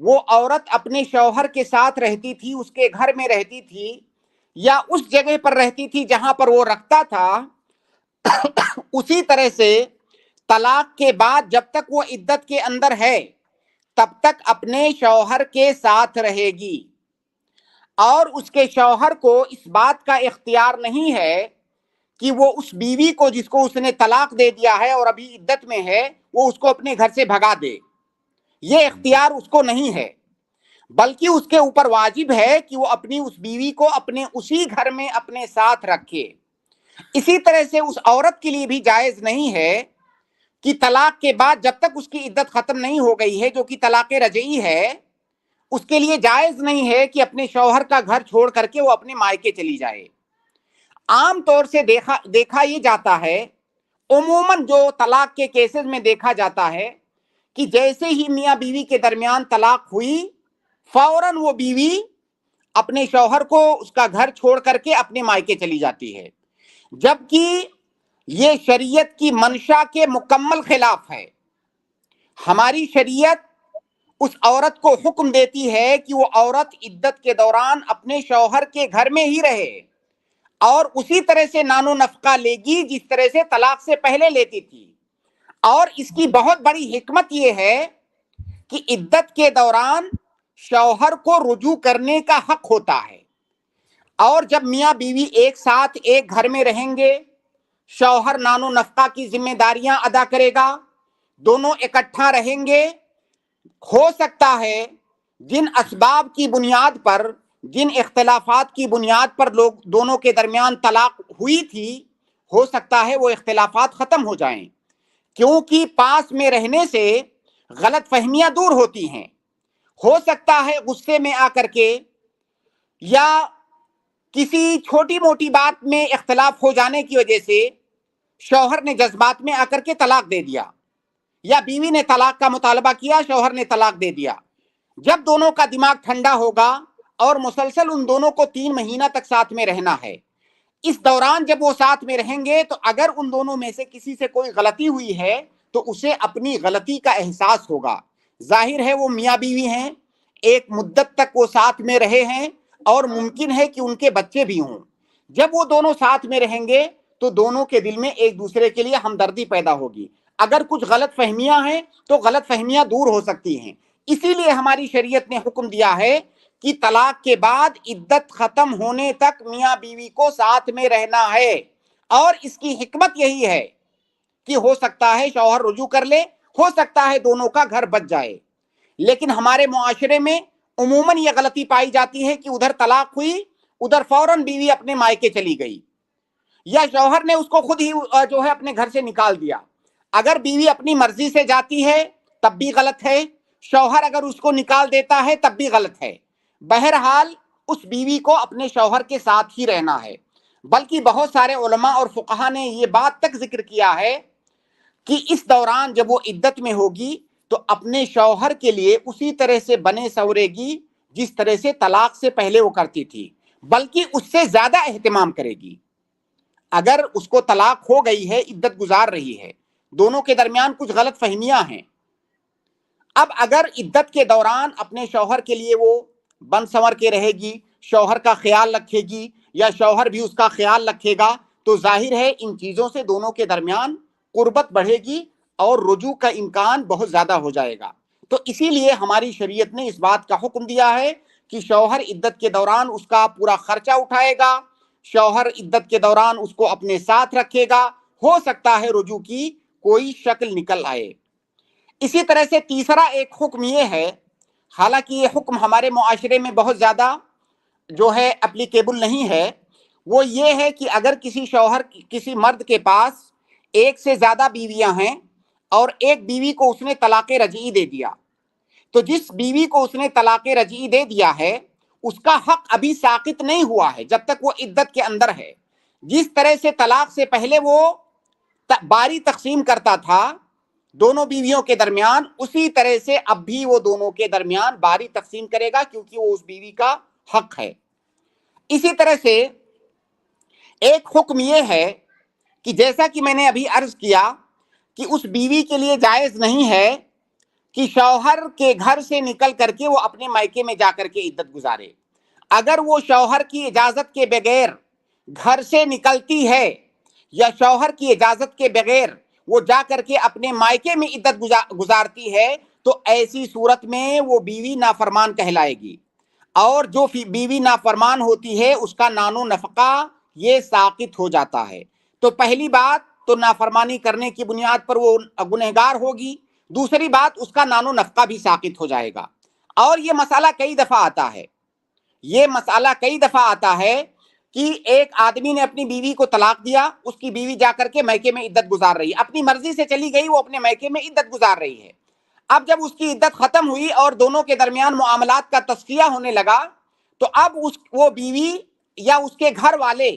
وہ عورت اپنے شوہر کے ساتھ رہتی تھی، اس کے گھر میں رہتی تھی یا اس جگہ پر رہتی تھی جہاں پر وہ رکھتا تھا، اسی طرح سے طلاق کے بعد جب تک وہ عدت کے اندر ہے تب تک اپنے شوہر کے ساتھ رہے گی، اور اس کے شوہر کو اس بات کا اختیار نہیں ہے کہ وہ اس بیوی کو جس کو اس نے طلاق دے دیا ہے اور ابھی عدت میں ہے وہ اس کو اپنے گھر سے بھگا دے۔ یہ اختیار اس کو نہیں ہے، بلکہ اس کے اوپر واجب ہے کہ وہ اپنی اس بیوی کو اپنے اسی گھر میں اپنے ساتھ رکھے۔ اسی طرح سے اس عورت کے لیے بھی جائز نہیں ہے کہ طلاق کے بعد جب تک اس کی عدت ختم نہیں ہو گئی ہے، جو کہ طلاق رجعی ہے، اس کے لیے جائز نہیں ہے کہ اپنے شوہر کا گھر چھوڑ کر کے وہ اپنے مائکے چلی جائے۔ عام طور سے دیکھا یہ جاتا ہے، عموماً جو طلاق کے کیسز میں دیکھا جاتا ہے کہ جیسے ہی میاں بیوی کے درمیان طلاق ہوئی فوراً وہ بیوی اپنے شوہر کو اس کا گھر چھوڑ کر کے اپنے مائکے چلی جاتی ہے، جبکہ یہ شریعت کی منشا کے مکمل خلاف ہے۔ ہماری شریعت اس عورت کو حکم دیتی ہے کہ وہ عورت عدت کے دوران اپنے شوہر کے گھر میں ہی رہے اور اسی طرح سے نان و نفقہ لے گی جس طرح سے طلاق سے پہلے لیتی تھی۔ اور اس کی بہت بڑی حکمت یہ ہے کہ عدت کے دوران شوہر کو رجوع کرنے کا حق ہوتا ہے، اور جب میاں بیوی ایک ساتھ ایک گھر میں رہیں گے، شوہر نان و نفقہ کی ذمہ داریاں ادا کرے گا، دونوں اکٹھا رہیں گے۔ ہو سکتا ہے جن اسباب کی بنیاد پر، جن اختلافات کی بنیاد پر لوگ دونوں کے درمیان طلاق ہوئی تھی، ہو سکتا ہے وہ اختلافات ختم ہو جائیں، کیونکہ پاس میں رہنے سے غلط فہمیاں دور ہوتی ہیں۔ ہو سکتا ہے غصے میں آ کر کے یا کسی چھوٹی موٹی بات میں اختلاف ہو جانے کی وجہ سے شوہر نے جذبات میں آ کر کے طلاق دے دیا، یا بیوی نے طلاق کا مطالبہ کیا، شوہر نے طلاق دے دیا۔ جب دونوں کا دماغ ٹھنڈا ہوگا اور مسلسل ان دونوں کو 3 مہینہ تک ساتھ میں رہنا ہے، اس دوران جب وہ ساتھ میں رہیں گے تو اگر ان دونوں میں سے کسی سے کوئی غلطی ہوئی ہے تو اسے اپنی غلطی کا احساس ہوگا۔ ظاہر ہے وہ میاں بیوی ہیں، ایک مدت تک وہ ساتھ میں رہے ہیں اور ممکن ہے کہ ان کے بچے بھی ہوں۔ جب وہ دونوں ساتھ میں رہیں گے تو دونوں کے دل میں ایک دوسرے کے لیے ہمدردی پیدا ہوگی۔ اگر کچھ غلط فہمیاں ہیں تو غلط فہمیاں دور ہو سکتی ہیں۔ اسی لیے ہماری شریعت نے حکم دیا ہے کہ طلاق کے بعد عدت ختم ہونے تک میاں بیوی کو ساتھ میں رہنا ہے، اور اس کی حکمت یہی ہے کہ ہو سکتا ہے شوہر رجوع کر لے، ہو سکتا ہے دونوں کا گھر بچ جائے۔ لیکن ہمارے معاشرے میں عموماً یہ غلطی پائی جاتی ہے کہ ادھر طلاق ہوئی، ادھر فوراً بیوی اپنے مائکے چلی گئی، یا شوہر نے اس کو خود ہی جو ہے اپنے گھر سے نکال دیا۔ اگر بیوی اپنی مرضی سے جاتی ہے تب بھی غلط ہے، شوہر اگر اس کو نکال دیتا ہے تب بھی غلط ہے۔ بہرحال اس بیوی کو اپنے شوہر کے ساتھ ہی رہنا ہے۔ بلکہ بہت سارے علماء اور فقہا نے یہ بات تک ذکر کیا ہے کہ اس دوران جب وہ عدت میں ہوگی تو اپنے شوہر کے لیے اسی طرح سے بنے سورے گی جس طرح سے طلاق سے پہلے وہ کرتی تھی، بلکہ اس سے زیادہ اہتمام کرے گی۔ اگر اس کو طلاق ہو گئی ہے، عدت گزار رہی ہے، دونوں کے درمیان کچھ غلط فہمیاں ہیں، اب اگر عدت کے دوران اپنے شوہر کے لیے وہ بن سنور کے رہے گی، شوہر کا خیال رکھے گی یا شوہر بھی اس کا خیال رکھے گا، تو ظاہر ہے ان چیزوں سے دونوں کے درمیان قربت بڑھے گی اور رجوع کا امکان بہت زیادہ ہو جائے گا۔ تو اسی لیے ہماری شریعت نے اس بات کا حکم دیا ہے کہ شوہر عدت کے دوران اس کا پورا خرچہ اٹھائے گا، شوہر عدت کے دوران اس کو اپنے ساتھ رکھے گا، ہو سکتا ہے رجوع کی کوئی شکل نکل آئے۔ اسی طرح سے تیسرا ایک حکم یہ ہے، حالانکہ یہ حکم ہمارے معاشرے میں بہت زیادہ جو ہے اپلیکیبل نہیں ہے، وہ یہ ہے کہ اگر کسی مرد کے پاس ایک سے زیادہ بیویاں ہیں اور ایک بیوی کو اس نے طلاق رجعی دے دیا، تو جس بیوی کو اس نے طلاق رجعی دے دیا ہے اس کا حق ابھی ساقط نہیں ہوا ہے جب تک وہ عدت کے اندر ہے۔ جس طرح سے طلاق سے پہلے وہ باری تقسیم کرتا تھا دونوں بیویوں کے درمیان، اسی طرح سے اب بھی وہ دونوں کے درمیان باری تقسیم کرے گا، کیونکہ وہ اس بیوی کا حق ہے۔ اسی طرح سے ایک حکم یہ ہے کہ جیسا کہ میں نے ابھی عرض کیا کہ اس بیوی کے لیے جائز نہیں ہے کہ شوہر کے گھر سے نکل کر کے وہ اپنے مائکے میں جا کر کے عدت گزارے. اگر وہ شوہر کی اجازت کے بغیر گھر سے نکلتی ہے یا شوہر کی اجازت کے بغیر وہ جا کر کے اپنے مائکے میں عدت گزارتی ہے تو ایسی صورت میں وہ بیوی نافرمان کہلائے گی. اور جو بیوی نافرمان ہوتی ہے اس کا نان و نفقہ یہ ساقط ہو جاتا ہے. تو پہلی بات تو نافرمانی کرنے کی بنیاد پر وہ گنہگار ہوگی. دوسری بات اس کا نان و نفقہ بھی ساقط ہو جائے گا. اور یہ مسئلہ کئی دفعہ آتا ہے کہ ایک آدمی نے اپنی بیوی کو طلاق دیا, اس کی بیوی جا کر کے میکے میں عدت گزار رہی ہے, اپنی مرضی سے چلی گئی, وہ اپنے میکے میں عدت گزار رہی ہے. اب جب اس کی عدت ختم ہوئی اور دونوں کے درمیان معاملات کا تصفیہ ہونے لگا تو اب وہ بیوی یا اس کے گھر والے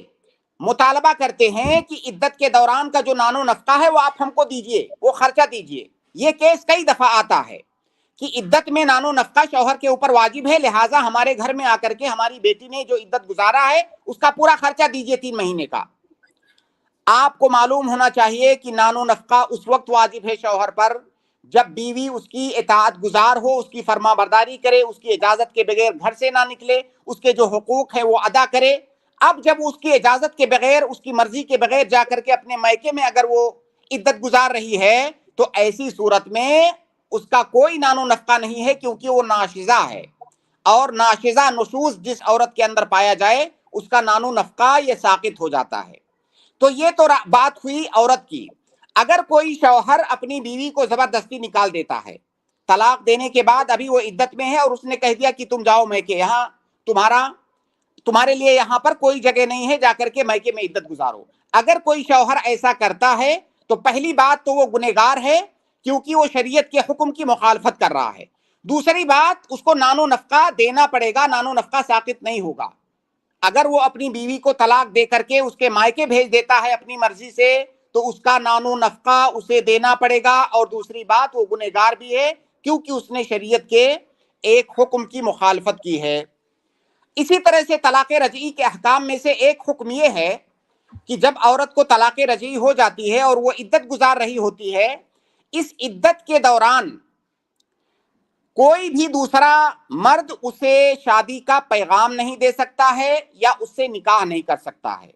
مطالبہ کرتے ہیں کہ عدت کے دوران کا جو نان و نفقہ ہے وہ آپ ہم کو دیجئے, وہ خرچہ دیجئے. یہ کیس کئی دفعہ آتا ہے کہ عدت میں نان و نفقہ شوہر کے اوپر واجب ہے, لہٰذا ہمارے گھر میں آ کر کے ہماری بیٹی نے جو عدت گزارا ہے اس کا پورا خرچہ دیجئے 3 مہینے کا. آپ کو معلوم ہونا چاہیے کہ نان و نفقہ اس وقت واجب ہے شوہر پر جب بیوی اس کی اطاعت گزار ہو, اس کی فرما برداری کرے, اس کی اجازت کے بغیر گھر سے نہ نکلے, اس کے جو حقوق ہیں وہ ادا کرے. اب جب اس کی اجازت کے بغیر, اس کی مرضی کے بغیر جا کر کے اپنے میکے میں اگر وہ عدت گزار رہی ہے تو ایسی صورت میں اس کا کوئی نان و نفقہ نہیں ہے, کیونکہ وہ ناشزہ ہے. اور ناشزہ نشوز جس عورت کے اندر پایا جائے اس کا نان و نفقہ یہ ساقط ہو جاتا ہے. تو یہ تو بات ہوئی عورت کی. اگر کوئی شوہر اپنی بیوی کو زبردستی نکال دیتا ہے, طلاق دینے کے بعد ابھی وہ عدت میں ہے اور اس نے کہہ دیا کہ تم جاؤ میکے, یہاں تمہارے لیے یہاں پر کوئی جگہ نہیں ہے, جا کر کے میکے میں عدت گزارو. اگر کوئی شوہر ایسا کرتا ہے تو پہلی بات تو وہ گنہگار ہے کیونکہ وہ شریعت کے حکم کی مخالفت کر رہا ہے. دوسری بات اس کو نان و نفقہ دینا پڑے گا, نان و نفقہ ساقط نہیں ہوگا. اگر وہ اپنی بیوی کو طلاق دے کر کے اس کے مائکے بھیج دیتا ہے اپنی مرضی سے تو اس کا نان و نفقہ اسے دینا پڑے گا. اور دوسری بات وہ گنہگار بھی ہے کیونکہ اس نے شریعت کے ایک حکم کی مخالفت کی ہے. اسی طرح سے طلاق رجعی کے احکام میں سے ایک حکم یہ ہے کہ جب عورت کو طلاق رجعی ہو جاتی ہے اور وہ عدت گزار رہی ہوتی ہے, اس عدت کے دوران کوئی بھی دوسرا مرد اسے شادی کا پیغام نہیں دے سکتا ہے یا اس سے نکاح نہیں کر سکتا ہے.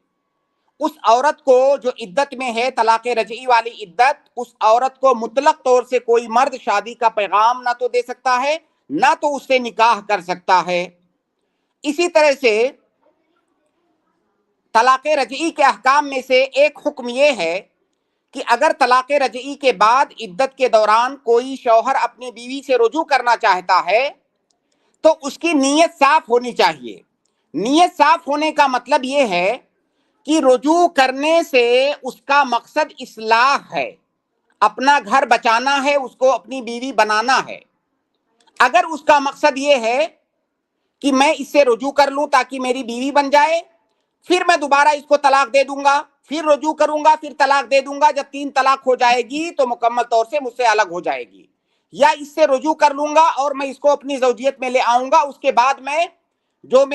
اس عورت کو جو عدت میں ہے طلاق رجعی والی عدت, اس عورت کو مطلق طور سے کوئی مرد شادی کا پیغام نہ تو دے سکتا ہے نہ تو اس سے نکاح کر سکتا ہے. اسی طرح سے طلاق رجعی کے احکام میں سے ایک حکم یہ ہے کہ اگر طلاق رجعی کے بعد عدت کے دوران کوئی شوہر اپنی بیوی سے رجوع کرنا چاہتا ہے تو اس کی نیت صاف ہونی چاہیے. نیت صاف ہونے کا مطلب یہ ہے کہ رجوع کرنے سے اس کا مقصد اصلاح ہے, اپنا گھر بچانا ہے, اس کو اپنی بیوی بنانا ہے. اگر اس کا مقصد یہ ہے کہ میں اس سے رجوع کر لوں تاکہ میری بیوی بن جائے, پھر میں دوبارہ اس کو طلاق دے دوں گا, پھر رجوع کروں گا, پھر طلاق دے دوں گا, جب 3 طلاق ہو جائے گی تو مکمل طور سے مجھ سے الگ ہو جائے گی, یا اس سے رجوع کر لوں گا اور میں اس کو اپنی زوجیت میں لے آؤں گا, اس کے بعد میں جو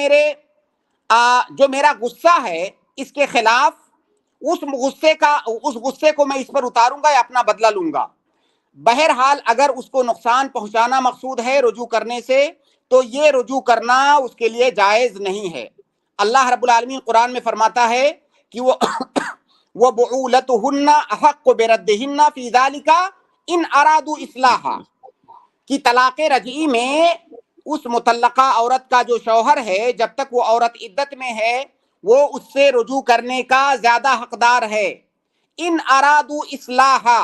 میرا غصہ ہے اس کے خلاف اس غصے کو میں اس پر اتاروں گا یا اپنا بدلہ لوں گا. بہرحال اگر اس کو نقصان پہنچانا مقصود ہے رجوع کرنے سے تو یہ رجوع کرنا اس کے لیے جائز نہیں ہے. اللہ رب العالمین قرآن میں فرماتا ہے کہ وہ بعولتہن احق بردہن فی ذالک ان ارادوا اصلاحا, کہ طلاق رجعی میں اس مطلقہ عورت کا جو شوہر ہے جب تک وہ عورت عدت میں ہے وہ اس سے رجوع کرنے کا زیادہ حقدار ہے. ان ارادوا اصلاحا,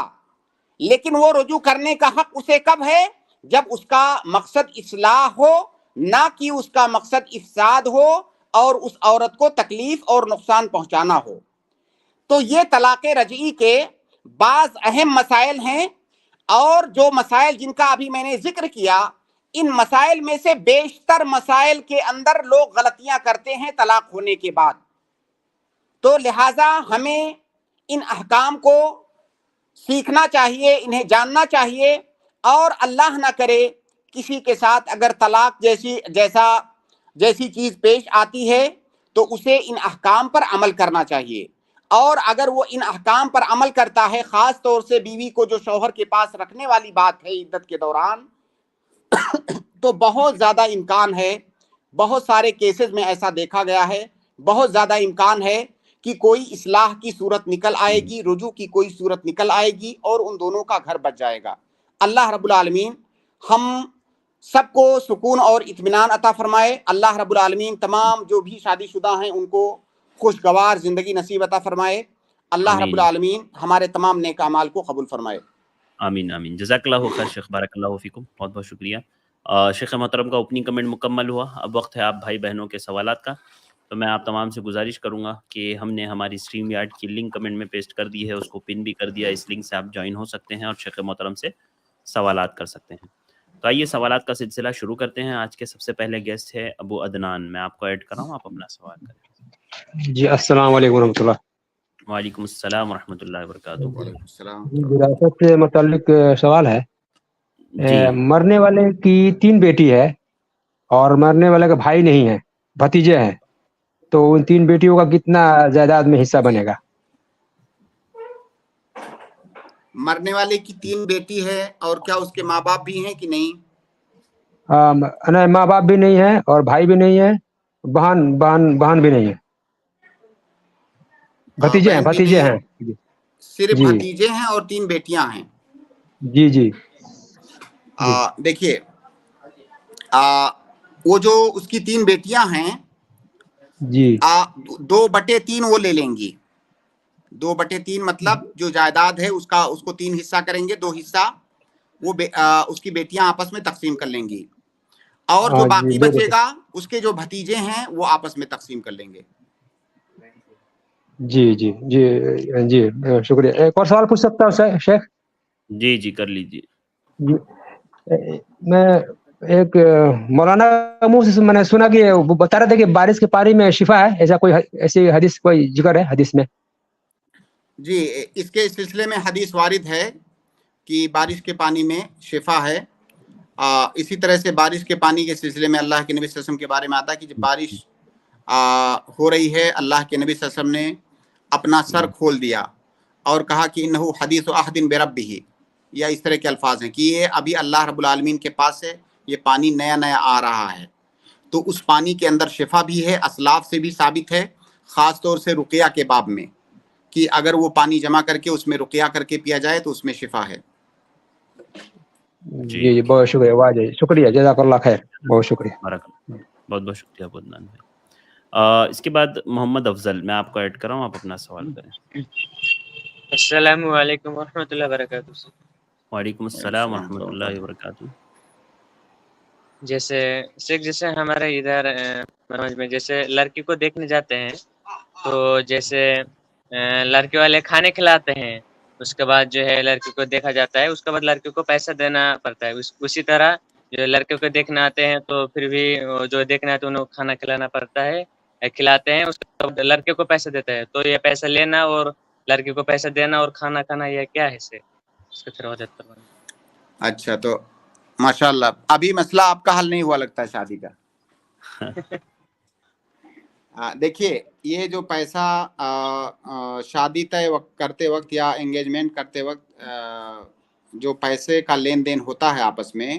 لیکن وہ رجوع کرنے کا حق اسے کب ہے؟ جب اس کا مقصد اصلاح ہو, نہ کہ اس کا مقصد افساد ہو اور اس عورت کو تکلیف اور نقصان پہنچانا ہو. تو یہ طلاق رجعی کے بعض اہم مسائل ہیں, اور جو مسائل جن کا ابھی میں نے ذکر کیا ان مسائل میں سے بیشتر مسائل کے اندر لوگ غلطیاں کرتے ہیں طلاق ہونے کے بعد. تو لہٰذا ہمیں ان احکام کو سیکھنا چاہیے, انہیں جاننا چاہیے, اور اللہ نہ کرے کسی کے ساتھ اگر طلاق جیسی چیز پیش آتی ہے تو اسے ان احکام پر عمل کرنا چاہیے. اور اگر وہ ان احکام پر عمل کرتا ہے، خاص طور سے بیوی کو جو شوہر کے پاس رکھنے والی بات ہے عدت کے دوران، تو بہت زیادہ امکان ہے، بہت سارے کیسز میں ایسا دیکھا گیا ہے، بہت زیادہ امکان ہے کہ کوئی اصلاح کی صورت نکل آئے گی، رجوع کی کوئی صورت نکل آئے گی اور ان دونوں کا گھر بچ جائے گا۔ اللہ رب العالمین ہم سب کو سکون اور اطمینان عطا فرمائے۔ اللہ رب العالمین تمام جو بھی شادی شدہ ہیں ان کو خوشگوار زندگی نصیب عطا فرمائے۔ اللہ رب آمین العالمین ہمارے تمام نیک اعمال کو قبول فرمائے۔ آمین آمین، جزاک اللہ خیر شیخ، بارک اللہ فیکم، بہت بہت شکریہ۔ شیخ محترم کا اوپننگ کمنٹ مکمل ہوا، اب وقت ہے آپ بھائی بہنوں کے سوالات کا۔ تو میں آپ تمام سے گزارش کروں گا کہ ہم نے ہماری اسٹریم یارڈ کی لنک کمنٹ میں پیسٹ کر دی ہے، اس کو پن بھی کر دیا، اس لنک سے آپ جوائن ہو سکتے ہیں اور شیخ محترم سے سوالات کر سکتے ہیں۔ تو آئیے سوالات کا سلسلہ شروع کرتے ہیں۔ آج کے سب سے پہلے گیسٹ ہے ابو عدنان، میں آپ کو ایڈ کر رہا ہوں، آپ اپنا سوال کریں۔ جی السلام علیکم ورحمۃ اللہ۔ وعلیکم السلام ورحمۃ اللہ وبرکاتہ۔ وعلیکم السلام۔ وراثت سے متعلق سوال ہے۔ جی مرنے والے کی 3 بیٹی ہے اور مرنے والے کا بھائی نہیں ہے، بھتیجے ہیں، تو ان 3 بیٹیوں کا کتنا جائیداد میں حصہ بنے گا؟ مرنے والے کی 3 بیٹی ہے اور کیا اس کے ماں باپ بھی ہیں کہ نہیں؟ نہیں، ماں باپ بھی نہیں ہے اور بھائی بھی نہیں ہے، بہن بھی نہیں ہے، بھتیجے ہیں، بہن بھی بھتیجے نہیں ہے، ہیں۔ صرف جی بھتیجے ہیں اور 3 بیٹیاں ہیں۔ جی جی جی دیکھیے وہ جو اس کی 3 بیٹیاں ہیں، جی 2/3 وہ لے لیں گی۔ 2/3 مطلب جو جائیداد ہے اس کو 3 حصہ کریں گے، 2 حصہ وہ اس کی بیٹیاں آپس میں تقسیم کر لیں گی، اور جو جی باقی 2 بچے بیٹے۔ گا اس کے جو بھتیجے ہیں وہ آپس میں تقسیم کر لیں گے۔ جی جی جی جی شکریہ۔ ایک اور سوال پوچھ سکتا ہوں شیخ؟ جی جی کر لیجیے۔ جی میں ایک مولانا کا منہ سے میں نے سنا کہ وہ بتا رہے تھے کہ بارش کے پانی میں شفا ہے، ایسا کوئی ایسی حدیث کوئی ذکر ہے حدیث میں؟ جی اس کے سلسلے میں حدیث وارد ہے کہ بارش کے پانی میں شفا ہے۔ اسی طرح سے بارش کے پانی کے سلسلے میں اللہ کے نبی صلی اللہ علیہ وسلم کے بارے میں آتا ہے کہ جب بارش ہو رہی ہے، اللہ کے نبی صلی اللہ علیہ وسلم نے اپنا سر کھول دیا اور کہا کہ انہو حدیث عہد بربہ، یا اس طرح کے الفاظ ہیں کہ یہ ابھی اللہ رب العالمین کے پاس سے یہ پانی نیا نیا آ رہا ہے۔ تو اس پانی کے اندر شفا بھی ہے، اسلاف سے بھی ثابت ہے، خاص طور سے رقیہ کے باب میں، کہ اگر وہ پانی جمع کر کے اس میں رقیہ کر کے پیا جائے تو اس میں شفا ہے۔ جی جی بہت شکریہ، واجب شکریہ، جزاک اللہ خیر، بہت شکریہ۔ بارک اللہ، بہت بہت شکریہ ابو عدنان بھائی۔ اس کے بعد محمد افضل، میں آپ کو ایڈ کر رہا ہوں، آپ اپنا سوال کریں۔ السلام علیکم ورحمۃ اللہ وبرکاتہ۔ وعلیکم السلام ورحمۃ اللہ وبرکاتہ۔ جیسے ہمارے ادھر منہج میں جیسے لڑکی کو دیکھنے جاتے ہیں تو جیسے لڑکے والے کھانے کھلاتے ہیں، اس کے بعد جو ہے لڑکی کو دیکھا جاتا ہے، اس کے بعد لڑکی کو پیسہ دینا پڑتا ہے۔ اسی طرح جو لڑکے کو دیکھنے آتے ہیں تو پھر بھی جو دیکھنے آتے ہیں انہیں کھانا کھلانا پڑتا ہے، کھلاتے ہیں، اس کے بعد لڑکے کو پیسہ دیتا ہے۔ تو یہ پیسہ لینا اور لڑکی کو پیسہ دینا اور کھانا کھانا یہ کیا ہے سے اس کے تھرو وجہ کروانا؟ اچھا، تو ماشاء اللہ ابھی مسئلہ آپ کا حل نہیں ہوا لگتا ہے شادی کا۔ دیکھیے یہ جو پیسہ شادی طے کرتے وقت یا انگیجمنٹ کرتے وقت جو پیسے کا لین دین ہوتا ہے آپس میں،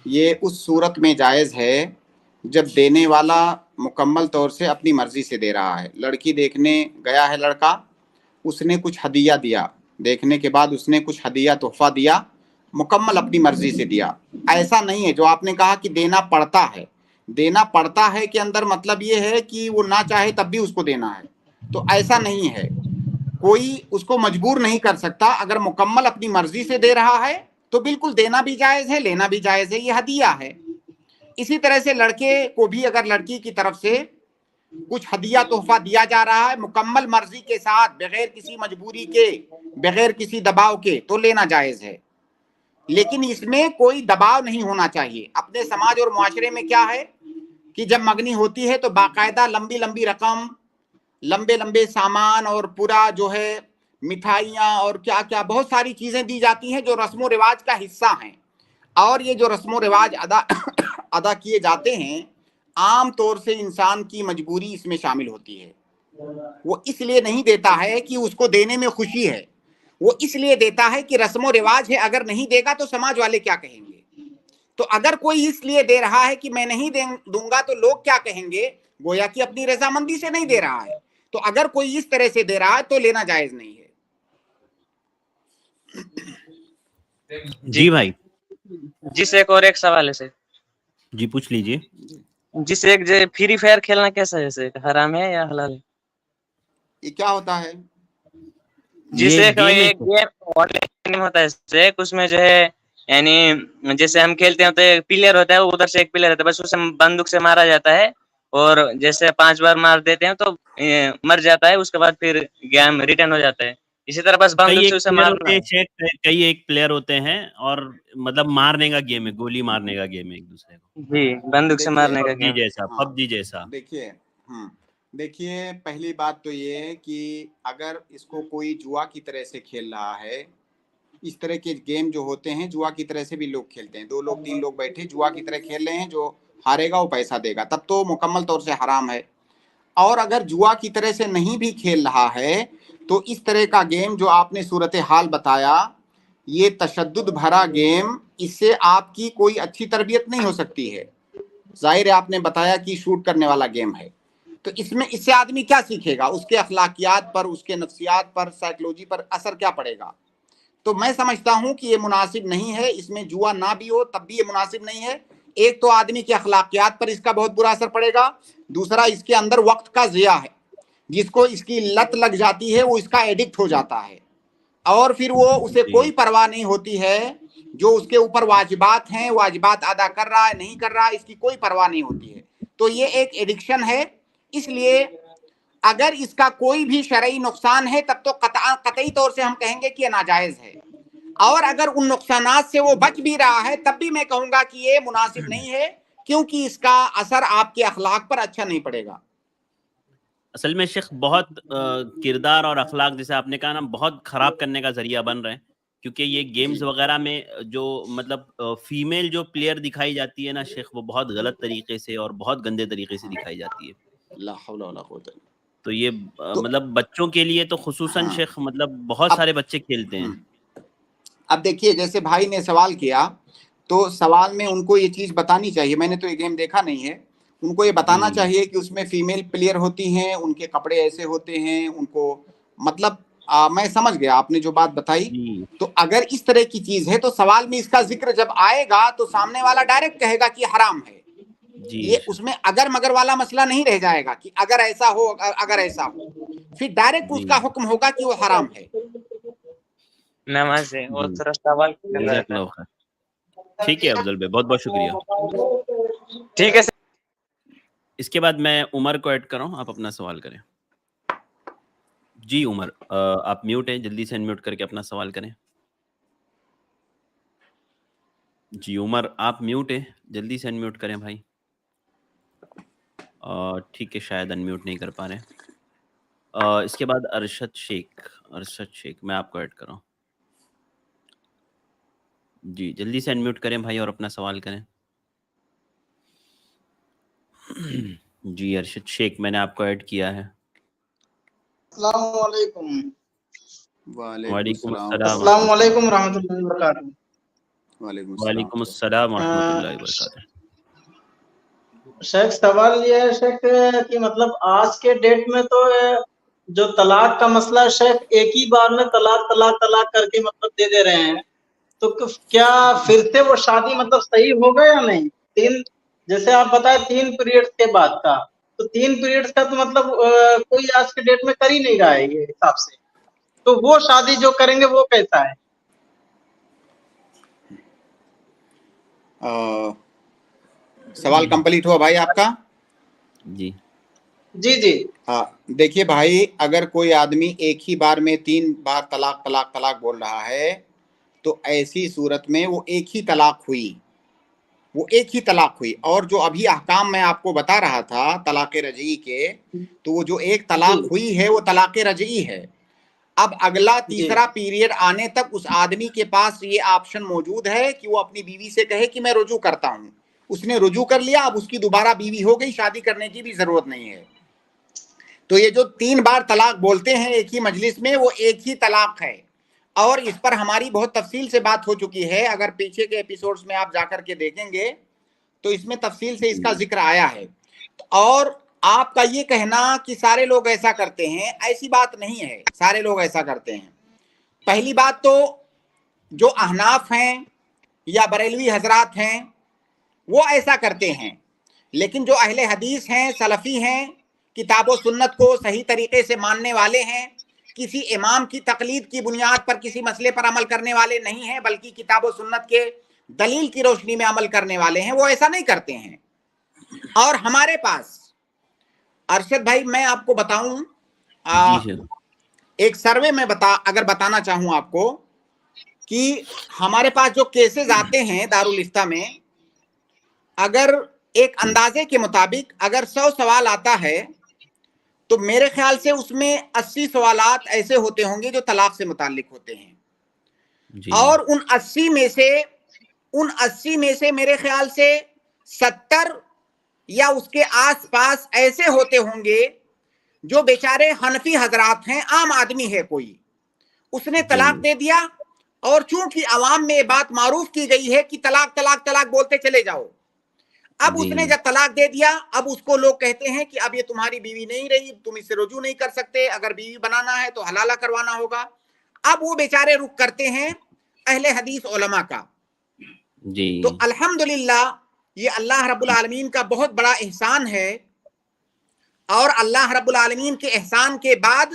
یہ اس صورت میں جائز ہے جب دینے والا مکمل طور سے اپنی مرضی سے دے رہا ہے۔ لڑکی دیکھنے گیا ہے لڑکا، اس نے کچھ ہدیہ دیا، دیکھنے کے بعد اس نے کچھ ہدیہ تحفہ دیا، مکمل اپنی مرضی سے دیا۔ ایسا نہیں ہے جو آپ نے کہا کہ دینا پڑتا ہے، دینا پڑتا ہے کے اندر مطلب یہ ہے کہ وہ نہ چاہے تب بھی اس کو دینا ہے، تو ایسا نہیں ہے، کوئی اس کو مجبور نہیں کر سکتا۔ اگر مکمل اپنی مرضی سے دے رہا ہے تو بالکل دینا بھی جائز ہے، لینا بھی جائز ہے، یہ ہدیہ ہے۔ اسی طرح سے لڑکے کو بھی اگر لڑکی کی طرف سے کچھ ہدیہ تحفہ دیا جا رہا ہے مکمل مرضی کے ساتھ، بغیر کسی مجبوری کے، بغیر کسی دباؤ کے، تو لینا جائز ہے، لیکن اس میں کوئی دباؤ نہیں ہونا چاہیے۔ اپنے سماج اور معاشرے میں کیا ہے کہ جب منگنی ہوتی ہے تو باقاعدہ لمبی لمبی رقم، لمبے لمبے سامان اور پورا جو ہے مٹھائیاں اور کیا کیا بہت ساری چیزیں دی جاتی ہیں جو رسم و رواج کا حصہ ہیں، اور یہ جو رسم و رواج ادا کیے جاتے ہیں عام طور سے انسان کی مجبوری اس میں شامل ہوتی ہے۔ وہ اس لیے نہیں دیتا ہے کہ اس کو دینے میں خوشی ہے, وہ اس لیے دیتا ہے کہ رسم و رواج ہے, اگر نہیں دے گا تو سماج والے کیا کہیں گے. تو اگر کوئی اس لیے دے رہا ہے کہ میں نہیں دوں گا تو لوگ کیا کہیں گے, گویا کہ اپنی رضامندی سے نہیں دے رہا ہے. تو اگر کوئی اس طرح سے دے رہا ہے تو لینا جائز نہیں ہے. جی بھائی, جی سے ایک اور ایک سوال ہے سے. جی پوچھ لیجئے. جس ایک جو فری فائر کھیلنا کیسا ہے, سے حرام ہے یا حلال ہے؟ یہ کیا ہوتا ہے؟ جس یہ ایک گیم ہے. گیم ہوتا ہے, اس میں جو ہے یعنی جیسے ہم کھیلتے ہیں تو ایک پلیئر ہوتا ہے, ادھر سے ایک پلیئر ہوتا ہے, بس اسے بندوق سے مارا جاتا ہے, اور جیسے 5 بار مار دیتے ہیں تو مر جاتا ہے, اس کے بعد پھر گیم ریٹرن ہو جاتا ہے. اسی طرح بس کئی بندوق سے ایک اسے پلیئر مارنا ہوتے ہیں ہے. شیخ, کئی ایک پلیئر ہوتے ہیں, اور مطلب مارنے کا گیم ہے, گولی مارنے کا گیم ہے ایک دوسرے کو, جی, بندوق سے دیکھیے, مارنے کا پب جی گیم. جیسا, ہاں پب جی جیسا. دیکھیے پہلی بات تو یہ ہے کہ اگر اس کو کوئی جوا کی طرح سے کھیل رہا ہے, اس طرح کے گیم جو ہوتے ہیں جوا کی طرح سے بھی لوگ کھیلتے ہیں, 2 لوگ 3 لوگ بیٹھے جوا کی طرح کھیل رہے ہیں, جو ہارے گا وہ پیسہ دے گا, تب تو مکمل طور سے حرام ہے. اور اگر جوا کی طرح سے نہیں بھی کھیل رہا ہے تو اس طرح کا گیم جو آپ نے صورتحال بتایا, یہ تشدد بھرا گیم, اس سے آپ کی کوئی اچھی تربیت نہیں ہو سکتی ہے. ظاہر ہے آپ نے بتایا کہ شوٹ کرنے والا گیم ہے, تو اس سے آدمی کیا سیکھے گا, اس کے اخلاقیات پر, اس کے نفسیات پر, سائیکلوجی پر اثر کیا پڑے گا. تو میں سمجھتا ہوں کہ یہ مناسب نہیں ہے, اس میں جوا نہ بھی ہو تب بھی یہ مناسب نہیں ہے. ایک تو آدمی کے اخلاقیات پر اس کا بہت برا اثر پڑے گا, دوسرا اس کے اندر وقت کا ضیاع ہے, جس کو اس کی لت لگ جاتی ہے وہ اس کا ایڈکٹ ہو جاتا ہے, اور پھر وہ اسے جی کوئی پرواہ نہیں ہوتی ہے, جو اس کے اوپر واجبات ہیں واجبات ادا کر رہا ہے نہیں کر رہا ہے, اس کی کوئی پرواہ نہیں ہوتی ہے. تو یہ ایک ایڈکشن ہے. اس لیے اگر اس کا کوئی بھی شرعی نقصان ہے تب تو قطعی طور سے ہم کہیں گے کہ یہ ناجائز ہے, اور اگر ان نقصانات سے وہ بچ بھی رہا ہے تب بھی میں کہوں گا کہ یہ مناسب نہیں ہے, کیونکہ اس کا اثر آپ کے اخلاق پر اچھا نہیں پڑے گا. اصل میں شیخ بہت کردار اور اخلاق, جیسے آپ نے کہا نا, بہت خراب کرنے کا ذریعہ بن رہے ہیں, کیونکہ یہ گیمز وغیرہ میں جو مطلب فیمیل جو پلیئر دکھائی جاتی ہے نا شیخ, وہ بہت غلط طریقے سے اور بہت گندے طریقے سے دکھائی جاتی ہے. لا حول ولا قوت الا تو یہ تو مطلب بچوں کے لیے تو خصوصاً ہاں, شیخ, مطلب بہت اب سارے بچے کھیلتے ہیں. اب دیکھیے جیسے بھائی نے سوال کیا, تو سوال میں ان کو یہ چیز بتانی چاہیے, میں نے تو یہ گیم دیکھا نہیں ہے, ان کو یہ بتانا چاہیے کہ اس میں فیمیل پلیئر ہوتی ہیں, ان کے کپڑے ایسے ہوتے ہیں, ان کو مطلب میں سمجھ گیا آپ نے جو بات بتائی. جی تو اگر اس طرح کی چیز ہے تو سوال میں اس کا ذکر جب آئے گا تو سامنے والا ڈائریکٹ کہے گا کہ حرام ہے. جی یہ اس میں اگر مگر والا مسئلہ نہیں رہ جائے گا کہ اگر ایسا ہو اگر ایسا ہو, پھر ڈائریکٹ اس جی کا حکم ہوگا کہ وہ حرام ہے. نماز ہے اور جی, تھوڑا سوال کر رہا جزاک تھا. اللہ خیر. ٹھیک ہے افضل بھائی, بہت بہت شکریہ. ٹھیک ہے سر. اس کے بعد میں عمر کو ایڈ کر رہا ہوں, آپ اپنا سوال کریں. جی عمر, آپ میوٹ ہیں, جلدی سے انمیوٹ کر کے اپنا سوال کریں. جی عمر آپ میوٹ ہیں, جلدی سے انمیوٹ کریں بھائی. ٹھیک ہے, شاید انمیوٹ نہیں کر پا رہے. اس کے بعد ارشد شیخ, میں آپ کو ایڈ کر رہا ہوں. جی جلدی سے انمیوٹ کریں بھائی اور اپنا سوال کریں. جی ارشد شیخ, میں نے آپ کو ایڈ کیا ہے. السلام علیکم. وعلیکم السلام السلام علیکم ورحمۃ اللہ وبرکاتہ. وعلیکم السلام ورحمۃ اللہ وبرکاتہ. شیخ سوال یہ ہے شیخ کہ مطلب آج کے ڈیٹ میں تو جو طلاق کا مسئلہ ہے شیخ, ایک ہی بار میں طلاق کر کے مطلب دے رہے ہیں, تو کیا پھر سے وہ شادی مطلب صحیح ہوگا یا نہیں؟ جیسے آپ بتائیں 3 پیریڈ کے بعد کا, تو 3 پیریڈ کا تو مطلب کوئی آج کے ڈیٹ میں کر ہی نہیں رہا ہے یہ حساب سے, تو وہ شادی جو کریں گے وہ کیسا ہے؟ سوال کمپلیٹ ہوا بھائی آپ کا؟ جی جی دیکھیے بھائی, اگر کوئی آدمی ایک ہی بار میں 3 بار طلاق بول رہا ہے تو ایسی صورت میں وہ ایک ہی طلاق ہوئی, اور جو ابھی احکام میں آپ کو بتا رہا تھا طلاق رجعی کے, تو وہ جو ایک طلاق ہوئی ہے وہ طلاق رجعی ہے. اب اگلا تیسرا پیریڈ آنے تک اس آدمی کے پاس یہ آپشن موجود ہے کہ وہ اپنی بیوی سے کہے کہ میں رجوع کرتا ہوں. اس نے رجوع کر لیا, اب اس کی دوبارہ بیوی ہو گئی, شادی کرنے کی بھی ضرورت نہیں ہے. تو یہ جو 3 بار طلاق بولتے ہیں ایک ہی مجلس میں، وہ ایک ہی طلاق ہے، اور اس پر ہماری بہت تفصیل سے بات ہو چکی ہے. اگر پیچھے کے ایپیسوڈز میں آپ جا کر کے دیکھیں گے تو اس میں تفصیل سے اس کا ذکر آیا ہے. اور آپ کا یہ کہنا کہ سارے لوگ ایسا کرتے ہیں، ایسی بات نہیں ہے. سارے لوگ ایسا کرتے ہیں. پہلی بات تو جو احناف ہیں یا بریلوی حضرات ہیں وہ ایسا کرتے ہیں، لیکن جو اہل حدیث ہیں، سلفی ہیں، کتاب و سنت کو صحیح طریقے سے ماننے والے ہیں، کسی امام کی تقلید کی بنیاد پر کسی مسئلے پر عمل کرنے والے نہیں ہیں، بلکہ کتاب و سنت کے دلیل کی روشنی میں عمل کرنے والے ہیں، وہ ایسا نہیں کرتے ہیں. اور ہمارے پاس ارشد بھائی میں آپ کو بتاؤں، ایک سروے میں اگر بتانا چاہوں آپ کو کہ ہمارے پاس جو کیسز آتے ہیں دارالفتہ میں، اگر ایک اندازے کے مطابق اگر 100 سوال آتا ہے تو میرے خیال سے اس میں 80 سوالات ایسے ہوتے ہوں گے جو طلاق سے متعلق ہوتے ہیں. اور ان 80 میں سے میرے خیال سے 70 یا اس کے آس پاس ایسے ہوتے ہوں گے جو بیچارے حنفی حضرات ہیں، عام آدمی ہے کوئی، اس نے طلاق دے دیا، اور چونکہ عوام میں یہ بات معروف کی گئی ہے کہ طلاق طلاق طلاق بولتے چلے جاؤ. اب اس نے جب طلاق دے دیا، اب اس کو لوگ کہتے ہیں کہ اب یہ تمہاری بیوی نہیں رہی، تم اس سے رجوع نہیں کر سکتے، اگر بیوی بنانا ہے تو حلالہ کروانا ہوگا. اب وہ بیچارے رخ کرتے ہیں اہل حدیث علماء کا. تو الحمدللہ یہ اللہ رب العالمین کا بہت بڑا احسان ہے، اور اللہ رب العالمین کے احسان کے بعد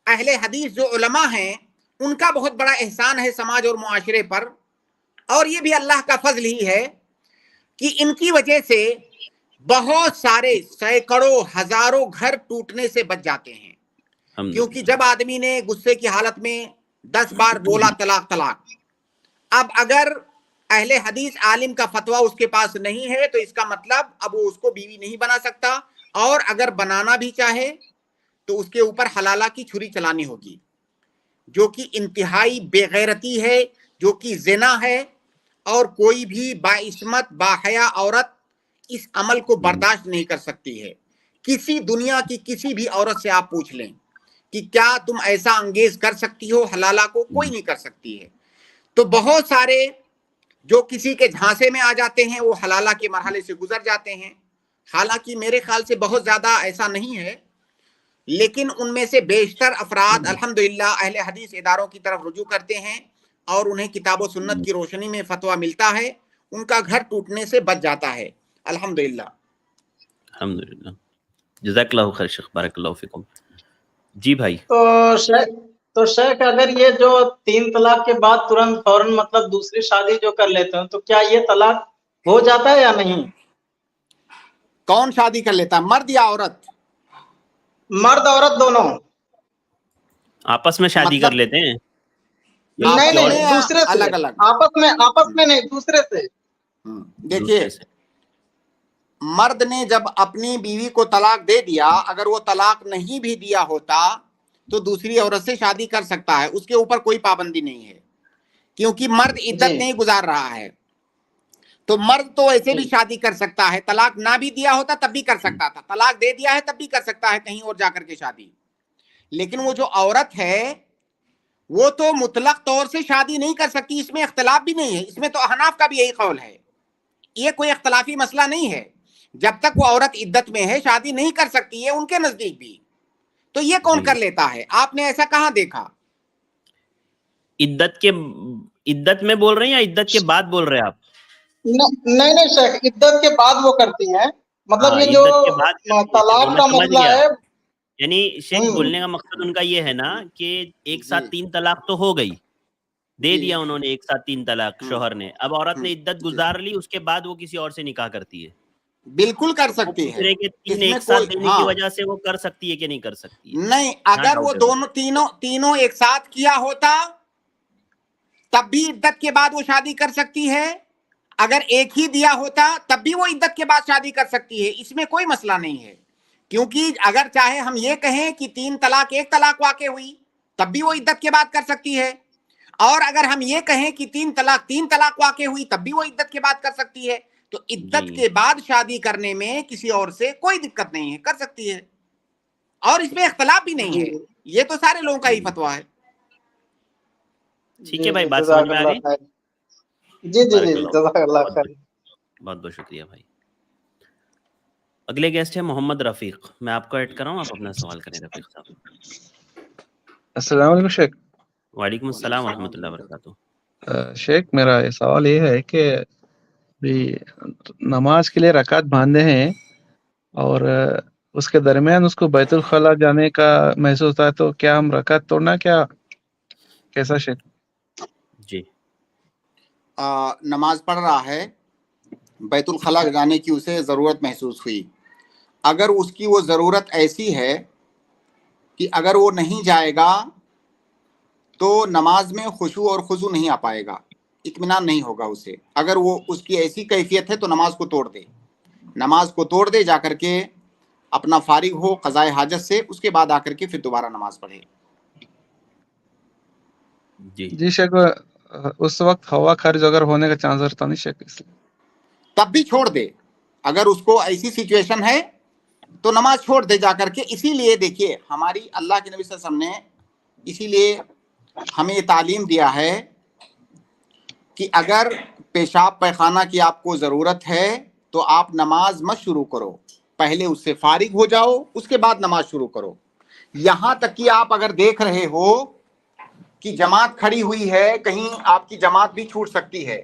اہل حدیث جو علماء ہیں ان کا بہت بڑا احسان ہے سماج اور معاشرے پر. اور یہ بھی اللہ کا فضل ہی ہے کہ ان کی وجہ سے بہت سارے سینکڑوں ہزاروں گھر ٹوٹنے سے بچ جاتے ہیں. کیونکہ جب آدمی نے غصے کی حالت میں 10 بار بولا طلاق طلاق، اب اگر اہل حدیث عالم کا فتویٰ اس کے پاس نہیں ہے تو اس کا مطلب اب وہ اس کو بیوی نہیں بنا سکتا، اور اگر بنانا بھی چاہے تو اس کے اوپر حلالہ کی چھری چلانی ہوگی، جو کہ انتہائی بے غیرتی ہے، جو کہ زنا ہے. اور کوئی بھی باعصمت باحیا عورت اس عمل کو برداشت نہیں کر سکتی ہے. کسی دنیا کی کسی بھی عورت سے آپ پوچھ لیں کہ کیا تم ایسا انگیز کر سکتی ہو حلالہ کو، کوئی نہیں کر سکتی ہے. تو بہت سارے جو کسی کے جھانسے میں آ جاتے ہیں وہ حلالہ کے مرحلے سے گزر جاتے ہیں. حالانکہ میرے خیال سے بہت زیادہ ایسا نہیں ہے، لیکن ان میں سے بیشتر افراد الحمدللہ اہل حدیث اداروں کی طرف رجوع کرتے ہیں، اور انہیں کتاب و سنت کی روشنی میں فتویٰ ملتا ہے، ان کا گھر ٹوٹنے سے بچ جاتا ہے الحمدللہ. الحمدللہ. جزاک اللہ خیر شیخ، بارک اللہ فیکم. جی بھائی. تو شیخ اگر یہ جو 3 طلاق کے بعد ترنت فوراً مطلب دوسری شادی جو کر لیتے ہیں تو کیا یہ طلاق ہو جاتا ہے یا نہیں؟ کون شادی کر لیتا، مرد یا عورت؟ مرد عورت دونوں آپس میں شادی کر لیتے ہیں؟ نہیں دوسرے سے الگ الگ، آپس میں نہیں، دوسرے سے. دیکھیے مرد نے جب اپنی بیوی کو طلاق دے دیا، اگر وہ طلاق نہیں بھی دیا ہوتا تو دوسری عورت سے شادی کر سکتا ہے، اس کے اوپر کوئی پابندی نہیں ہے، کیونکہ مرد عدت نہیں گزار رہا ہے. تو مرد تو ایسے بھی شادی کر سکتا ہے، طلاق نہ بھی دیا ہوتا تب بھی کر سکتا تھا، طلاق دے دیا ہے تب بھی کر سکتا ہے کہیں اور جا کر کے شادی. لیکن وہ جو عورت ہے وہ تو مطلق طور سے شادی نہیں کر سکتی، اس میں اختلاف بھی نہیں ہے. اس میں تو احناف کا بھی یہی قول ہے، یہ کوئی اختلافی مسئلہ نہیں ہے. جب تک وہ عورت عدت میں ہے شادی نہیں کر سکتی ہے ان کے نزدیک بھی. تو یہ کون کر لیتا ہے؟ آپ نے ایسا کہاں دیکھا؟ عدت میں بول رہے ہیں یا عدت کے بعد بول رہے ہیں آپ؟ نہیں شیخ، عدت کے بعد وہ کرتی ہیں، مطلب یہ جو طلاق کا مسئلہ ہے. یعنی شیخ بولنے کا مقصد ان کا یہ ہے نا کہ ایک ساتھ 3 طلاق تو ہو گئی، دے دیا انہوں نے ایک ساتھ 3 طلاق شوہر نے، اب عورت نے عدت گزار لی، اس کے بعد وہ کسی اور سے نکاح کرتی ہے. بالکل کر سکتی ہے. ایک ساتھ دینے کی وجہ سے وہ کر سکتی ہے کہ نہیں کر سکتی؟ نہیں، اگر وہ تینوں ایک ساتھ کیا ہوتا تب بھی عدت کے بعد وہ شادی کر سکتی ہے، اگر ایک ہی دیا ہوتا تب بھی وہ عدت کے بعد شادی کر سکتی ہے. اس میں کوئی مسئلہ نہیں ہے، کیونکہ اگر چاہے ہم یہ کہیں کہ 3 طلاق 1 طلاق واقع ہوئی تب بھی وہ عدت کے بعد کر سکتی ہے، اور اگر ہم یہ کہیں کہ 3 طلاق واقع ہوئی تب بھی وہ عدت کے بعد کر سکتی ہے. تو عدت کے بعد شادی کرنے میں کسی اور سے کوئی دقت نہیں ہے، کر سکتی ہے. اور اس میں اختلاف بھی نہیں ہے، یہ تو سارے لوگوں کا ہی فتویٰ ہے۔ ٹھیک ہے بھائی، بات سمجھ میں آ گئی؟ جی جی جی، جزاک اللہ خیر۔ بہت بہت شکریہ بھائی۔ اگلے گیسٹ ہے محمد رفیق، میں آپ کو ایڈ کر رہا ہوں، آپ اپنا سوال کریں رفیق صاحب۔ السلام علیکم شیخ۔ وعلیکم السلام ورحمۃ اللہ وبرکاتہ۔ شیخ میرا یہ سوال یہ ہے کہ نماز کے لیے رکعت باندھے ہیں اور اس کے درمیان اس کو بیت الخلاء جانے کا محسوس ہوتا ہے، تو کیا ہم رکعت توڑنا، کیا کیسا شیخ؟ جی، نماز پڑھ رہا ہے، بیت الخلاء جانے کی اسے ضرورت محسوس ہوئی، اگر اس کی وہ ضرورت ایسی ہے کہ اگر وہ نہیں جائے گا تو نماز میں خشوع اور خضوع نہیں آ پائے گا، اطمینان نہیں ہوگا اسے، اگر وہ اس کی ایسی کیفیت ہے تو نماز کو توڑ دے، نماز کو توڑ دے، جا کر کے اپنا فارغ ہو قضائے حاجت سے، اس کے بعد آ کر کے پھر دوبارہ نماز پڑھے۔ جی شیخ، اس وقت ہوا خارج اگر ہونے کا چانس رہتا نہیں شیخ، اس لیے تب بھی چھوڑ دے، اگر اس کو ایسی سچویشن ہے تو نماز چھوڑ دے جا کر کے۔ اسی لیے دیکھیے ہماری اللہ کے نبی صلی اللہ علیہ وسلم نے اسی لیے ہمیں یہ تعلیم دیا ہے کہ اگر پیشاب پیخانہ کی آپ کو ضرورت ہے تو آپ نماز مت شروع کرو، پہلے اس سے فارغ ہو جاؤ، اس کے بعد نماز شروع کرو۔ یہاں تک کہ آپ اگر دیکھ رہے ہو کہ جماعت کھڑی ہوئی ہے، کہیں آپ کی جماعت بھی چھوٹ سکتی ہے،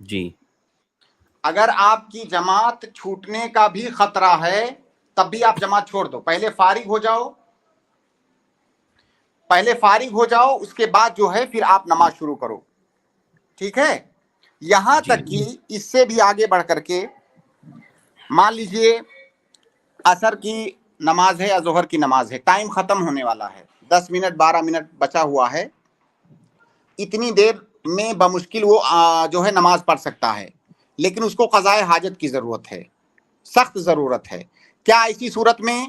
جی، اگر آپ کی جماعت چھوٹنے کا بھی خطرہ ہے تب بھی آپ جماعت چھوڑ دو، پہلے فارغ ہو جاؤ، پہلے فارغ ہو جاؤ، اس کے بعد جو ہے پھر آپ نماز شروع کرو، ٹھیک ہے؟ یہاں تک کہ اس سے بھی آگے بڑھ کر کے مان لیجئے عصر کی نماز ہے یا ظہر کی نماز ہے، ٹائم ختم ہونے والا ہے، 10 منٹ 12 منٹ بچا ہوا ہے، اتنی دیر میں بمشکل وہ جو ہے نماز پڑھ سکتا ہے، لیکن اس کو قضائے حاجت کی ضرورت ہے، سخت ضرورت ہے۔ کیا ایسی صورت میں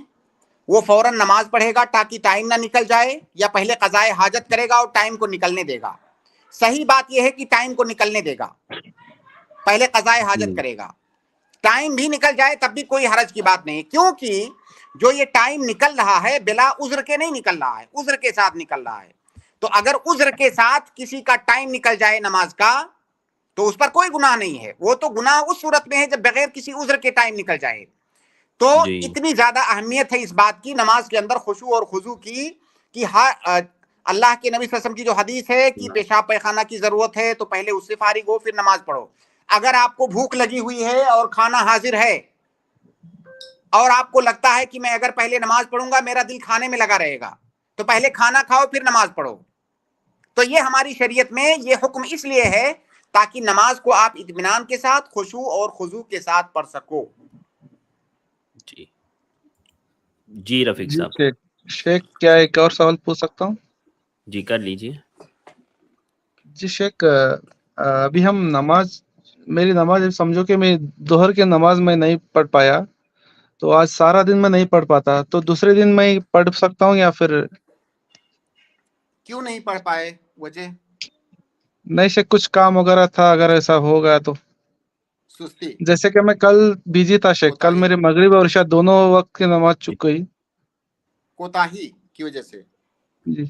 وہ فوراً نماز پڑھے گا تاکہ ٹائم نہ نکل جائے، یا پہلے قضائے حاجت کرے گا اور ٹائم کو نکلنے دے گا؟ صحیح بات یہ ہے کہ ٹائم کو نکلنے دے گا، پہلے قضائے حاجت کرے گا، ٹائم بھی نکل جائے تب بھی کوئی حرج کی بات نہیں، کیونکہ جو یہ ٹائم نکل رہا ہے بلا عذر کے نہیں نکل رہا ہے، عذر کے ساتھ نکل رہا ہے، تو اگر عذر کے ساتھ کسی کا ٹائم نکل جائے نماز کا تو اس پر کوئی گناہ نہیں ہے، وہ تو گناہ اس صورت میں ہے جب بغیر کسی عذر کے ٹائم نکل جائے۔ تو اتنی زیادہ اہمیت ہے اس بات کی نماز کے اندر خشوع اور خضوع کی کہ اللہ کے نبی صلی اللہ علیہ وسلم کی جو حدیث ہے کہ پیشاب پیخانہ کی ضرورت ہے تو پہلے اس سے فارغ ہو پھر نماز پڑھو۔ اگر آپ کو بھوک لگی ہوئی ہے اور کھانا حاضر ہے اور آپ کو لگتا ہے کہ میں اگر پہلے نماز پڑھوں گا میرا دل کھانے میں لگا رہے گا، تو پہلے کھانا کھاؤ پھر نماز پڑھو۔ تو یہ ہماری شریعت میں یہ حکم اس لیے ہے تاکہ نماز کو آپ اطمینان کے ساتھ خشوع اور خضوع کے ساتھ پڑھ سکو۔ جی رفیق صاحب۔ شیخ کیا ایک اور سوال پوچھ سکتا ہوں؟ جی کر لیجئے۔ جی شیخ، ابھی ہم میری نماز سمجھو کہ میں ظہر کی نماز میں نہیں پڑھ پایا، تو آج سارا دن میں نہیں پڑھ پاتا، تو دوسرے دن میں پڑھ سکتا ہوں یا پھر؟ کیوں نہیں پڑھ پائے؟ وجہ؟ نہیں شیخ، کچھ کام وغیرہ تھا، اگر ایسا ہو گیا تو سستی، جیسے کہ میں کل بیجی تھا شیخ، کل میرے مغرب اور عشاء دونوں وقت کی نماز چک گئی کوتاہی کی وجہ سے۔ جی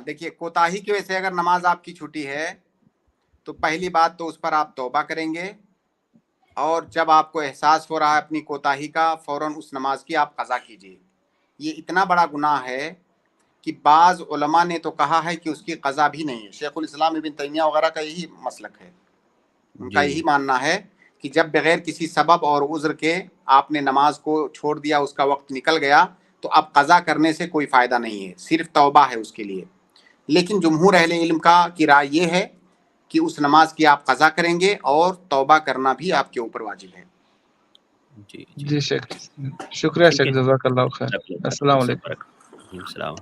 دیکھیے کوتاہی کی وجہ سے اگر نماز آپ کی چھوٹی ہے تو پہلی بات تو اس پر آپ توبہ کریں گے، اور جب آپ کو احساس ہو رہا ہے اپنی کوتاہی کا فوراً اس نماز کی آپ قضا کیجیے۔ یہ اتنا بڑا گناہ ہے کہ بعض علماء نے تو کہا ہے کہ اس کی قضا بھی نہیں ہے، شیخ الاسلام ابن تیمیہ وغیرہ کا یہی مسلک ہے، ان کا یہی ماننا ہے کہ جب بغیر کسی سبب اور عذر کے آپ نے نماز کو چھوڑ دیا، اس کا وقت نکل گیا، تو اب قضا کرنے سے کوئی فائدہ نہیں ہے، صرف توبہ ہے اس کے لیے۔ لیکن جمہور اہل علم کی رائے یہ ہے کہ اس نماز کی آپ قضا کریں گے اور توبہ کرنا بھی آپ کے اوپر واجب ہے۔ جی شیخ، شکریہ شیخ، جزاک اللہ خیر، السلام علیکم۔ السلام۔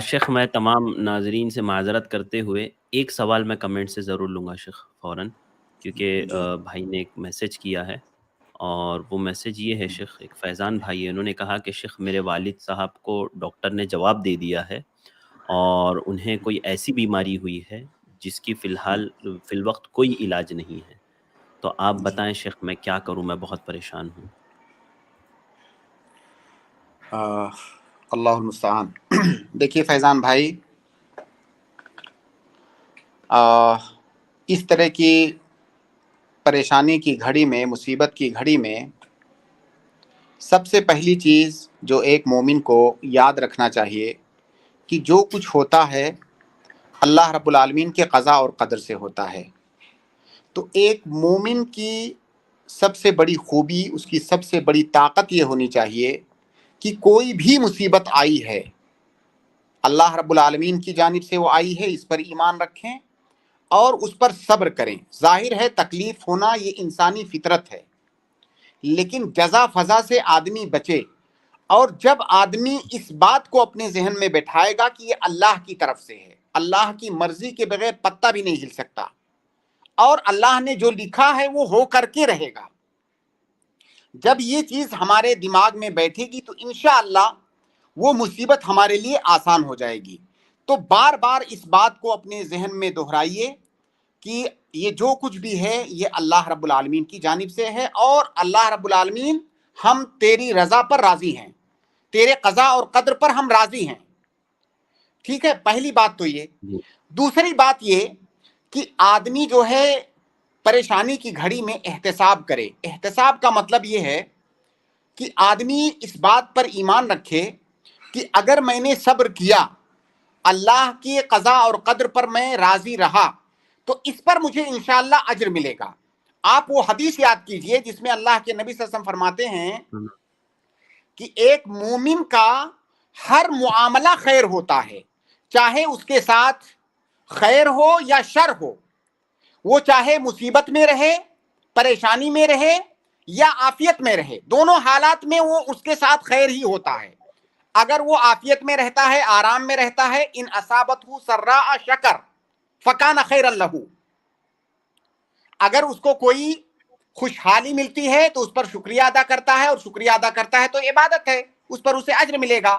شیخ میں تمام ناظرین سے معذرت کرتے ہوئے ایک سوال میں کمنٹ سے ضرور لوں گا شیخ فوراً، کیونکہ بھائی نے ایک میسج کیا ہے، اور وہ میسج یہ ہے شیخ، ایک فیضان بھائی ہے، انہوں نے کہا کہ شیخ میرے والد صاحب کو ڈاکٹر نے جواب دے دیا ہے اور انہیں کوئی ایسی بیماری ہوئی ہے جس کی فی الوقت کوئی علاج نہیں ہے، تو آپ بتائیں شیخ میں کیا کروں، میں بہت پریشان ہوں. اللہ المستعان. دیکھیے فیضان بھائی، اس طرح کی پریشانی کی گھڑی میں، مصیبت کی گھڑی میں، سب سے پہلی چیز جو ایک مومن کو یاد رکھنا چاہیے کہ جو کچھ ہوتا ہے اللہ رب العالمین کے قضا اور قدر سے ہوتا ہے. تو ایک مومن کی سب سے بڑی خوبی، اس کی سب سے بڑی طاقت یہ ہونی چاہیے کہ کوئی بھی مصیبت آئی ہے اللہ رب العالمین کی جانب سے وہ آئی ہے، اس پر ایمان رکھیں اور اس پر صبر کریں. ظاہر ہے تکلیف ہونا یہ انسانی فطرت ہے، لیکن جزا فضا سے آدمی بچے. اور جب آدمی اس بات کو اپنے ذہن میں بیٹھائے گا کہ یہ اللہ کی طرف سے ہے، اللہ کی مرضی کے بغیر پتہ بھی نہیں ہل سکتا، اور اللہ نے جو لکھا ہے وہ ہو کر کے رہے گا، جب یہ چیز ہمارے دماغ میں بیٹھے گی تو انشاءاللہ وہ مصیبت ہمارے لیے آسان ہو جائے گی. تو بار بار اس بات کو اپنے ذہن میں دہرائیے کہ یہ جو کچھ بھی ہے یہ اللہ رب العالمین کی جانب سے ہے، اور اللہ رب العالمین ہم تیری رضا پر راضی ہیں، تیرے قضا اور قدر پر ہم راضی ہیں. ٹھیک ہے، پہلی بات تو یہ. دوسری بات یہ کہ آدمی جو ہے پریشانی کی گھڑی میں احتساب کرے. احتساب کا مطلب یہ ہے کہ آدمی اس بات پر ایمان رکھے کہ اگر میں نے صبر کیا، اللہ کی قضا اور قدر پر میں راضی رہا، تو اس پر مجھے انشاءاللہ اجر ملے گا. آپ وہ حدیث یاد کیجئے جس میں اللہ کے نبی صلی اللہ علیہ وسلم فرماتے ہیں کہ ایک مومن کا ہر معاملہ خیر ہوتا ہے، چاہے اس کے ساتھ خیر ہو یا شر ہو. وہ چاہے مصیبت میں رہے، پریشانی میں رہے یا عافیت میں رہے، دونوں حالات میں وہ اس کے ساتھ خیر ہی ہوتا ہے. اگر وہ عافیت میں رہتا ہے، آرام میں رہتا ہے، ان اصابتہ سراء شکر فکان خیرا لہ، اگر اس کو کوئی خوشحالی ملتی ہے تو اس پر شکریہ ادا کرتا ہے، اور شکریہ ادا کرتا ہے تو عبادت ہے، اس پر اسے اجر ملے گا.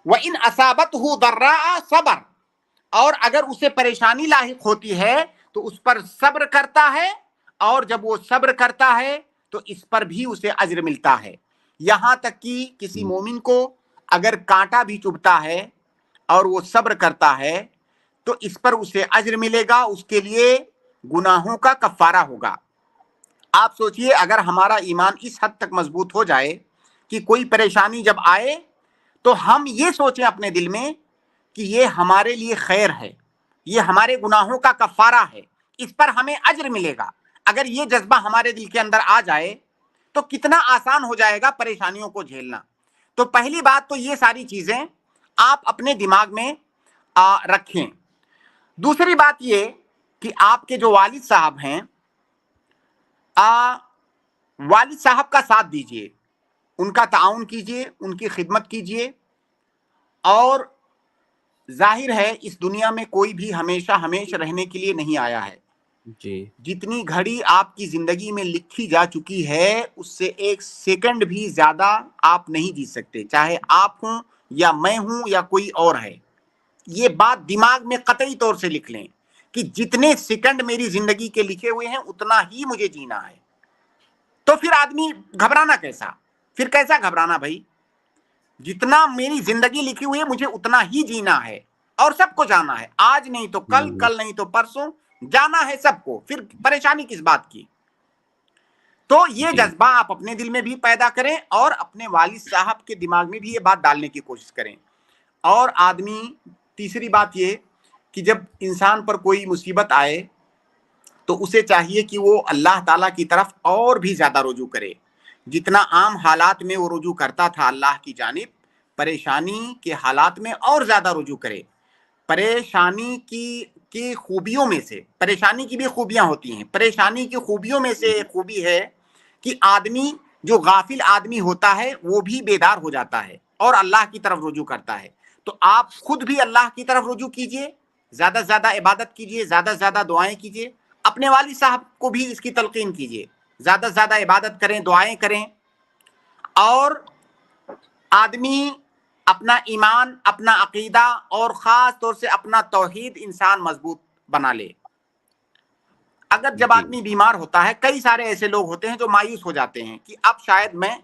وَإِنْ أَصَابَتْهُ ضَرَّاءَ صَبَرَ، اور اگر اسے پریشانی لاحق ہوتی ہے تو اس پر صبر کرتا ہے، اور جب وہ صبر کرتا ہے تو اس پر بھی اسے اجر ملتا ہے. یہاں تک کہ کسی مومن کو اگر کانٹا بھی چبھتا ہے اور وہ صبر کرتا ہے تو اس پر اسے اجر ملے گا، اس کے لیے گناہوں کا کفارہ ہوگا. آپ سوچئے اگر ہمارا ایمان اس حد تک مضبوط ہو جائے کہ کوئی پریشانی جب آئے تو ہم یہ سوچیں اپنے دل میں کہ یہ ہمارے لیے خیر ہے، یہ ہمارے گناہوں کا کفارہ ہے، اس پر ہمیں اجر ملے گا. اگر یہ جذبہ ہمارے دل کے اندر آ جائے تو کتنا آسان ہو جائے گا پریشانیوں کو جھیلنا. تو پہلی بات تو یہ ساری چیزیں آپ اپنے دماغ میں رکھیں. دوسری بات یہ کہ آپ کے جو والد صاحب ہیں، والد صاحب کا ساتھ دیجئے، ان کا تعاون کیجئے، ان کی خدمت کیجئے. اور ظاہر ہے اس دنیا میں کوئی بھی ہمیشہ رہنے کے لیے نہیں آیا ہے. جی، جتنی گھڑی آپ کی زندگی میں لکھی جا چکی ہے اس سے ایک سیکنڈ بھی زیادہ آپ نہیں جی سکتے، چاہے آپ ہوں یا میں ہوں یا کوئی اور ہے. یہ بات دماغ میں قطعی طور سے لکھ لیں کہ جتنے سیکنڈ میری زندگی کے لکھے ہوئے ہیں اتنا ہی مجھے جینا ہے. تو پھر آدمی گھبرانا کیسا؟ پھر کیسا گھبرانا بھائی؟ جتنا میری زندگی لکھی ہوئی ہے مجھے اتنا ہی جینا ہے، اور سب کو جانا ہے، آج نہیں تو کل، کل نہیں تو پرسوں، جانا ہے سب کو، پھر پریشانی کس بات کی؟ تو یہ جذبہ آپ اپنے دل میں بھی پیدا کریں اور اپنے والد صاحب کے دماغ میں بھی یہ بات ڈالنے کی کوشش کریں. اور آدمی تیسری بات یہ کہ جب انسان پر کوئی مصیبت آئے تو اسے چاہیے کہ وہ اللہ تعالیٰ کی طرف اور بھی زیادہ رجوع کرے. جتنا عام حالات میں وہ رجوع کرتا تھا اللہ کی جانب، پریشانی کے حالات میں اور زیادہ رجوع کرے. پریشانی کی خوبیوں میں سے، پریشانی کی بھی خوبیاں ہوتی ہیں، پریشانی کی خوبیوں میں سے ایک خوبی ہے کہ آدمی جو غافل آدمی ہوتا ہے وہ بھی بیدار ہو جاتا ہے اور اللہ کی طرف رجوع کرتا ہے. تو آپ خود بھی اللہ کی طرف رجوع کیجئے، زیادہ سے زیادہ عبادت کیجئے، زیادہ سے زیادہ دعائیں کیجئے. اپنے والد صاحب کو بھی اس کی تلقین کیجئے، زیادہ سے زیادہ عبادت کریں، دعائیں کریں. اور آدمی اپنا ایمان، اپنا عقیدہ اور خاص طور سے اپنا توحید انسان مضبوط بنا لے. اگر جب آدمی بیمار ہوتا ہے، کئی سارے ایسے لوگ ہوتے ہیں جو مایوس ہو جاتے ہیں کہ اب شاید میں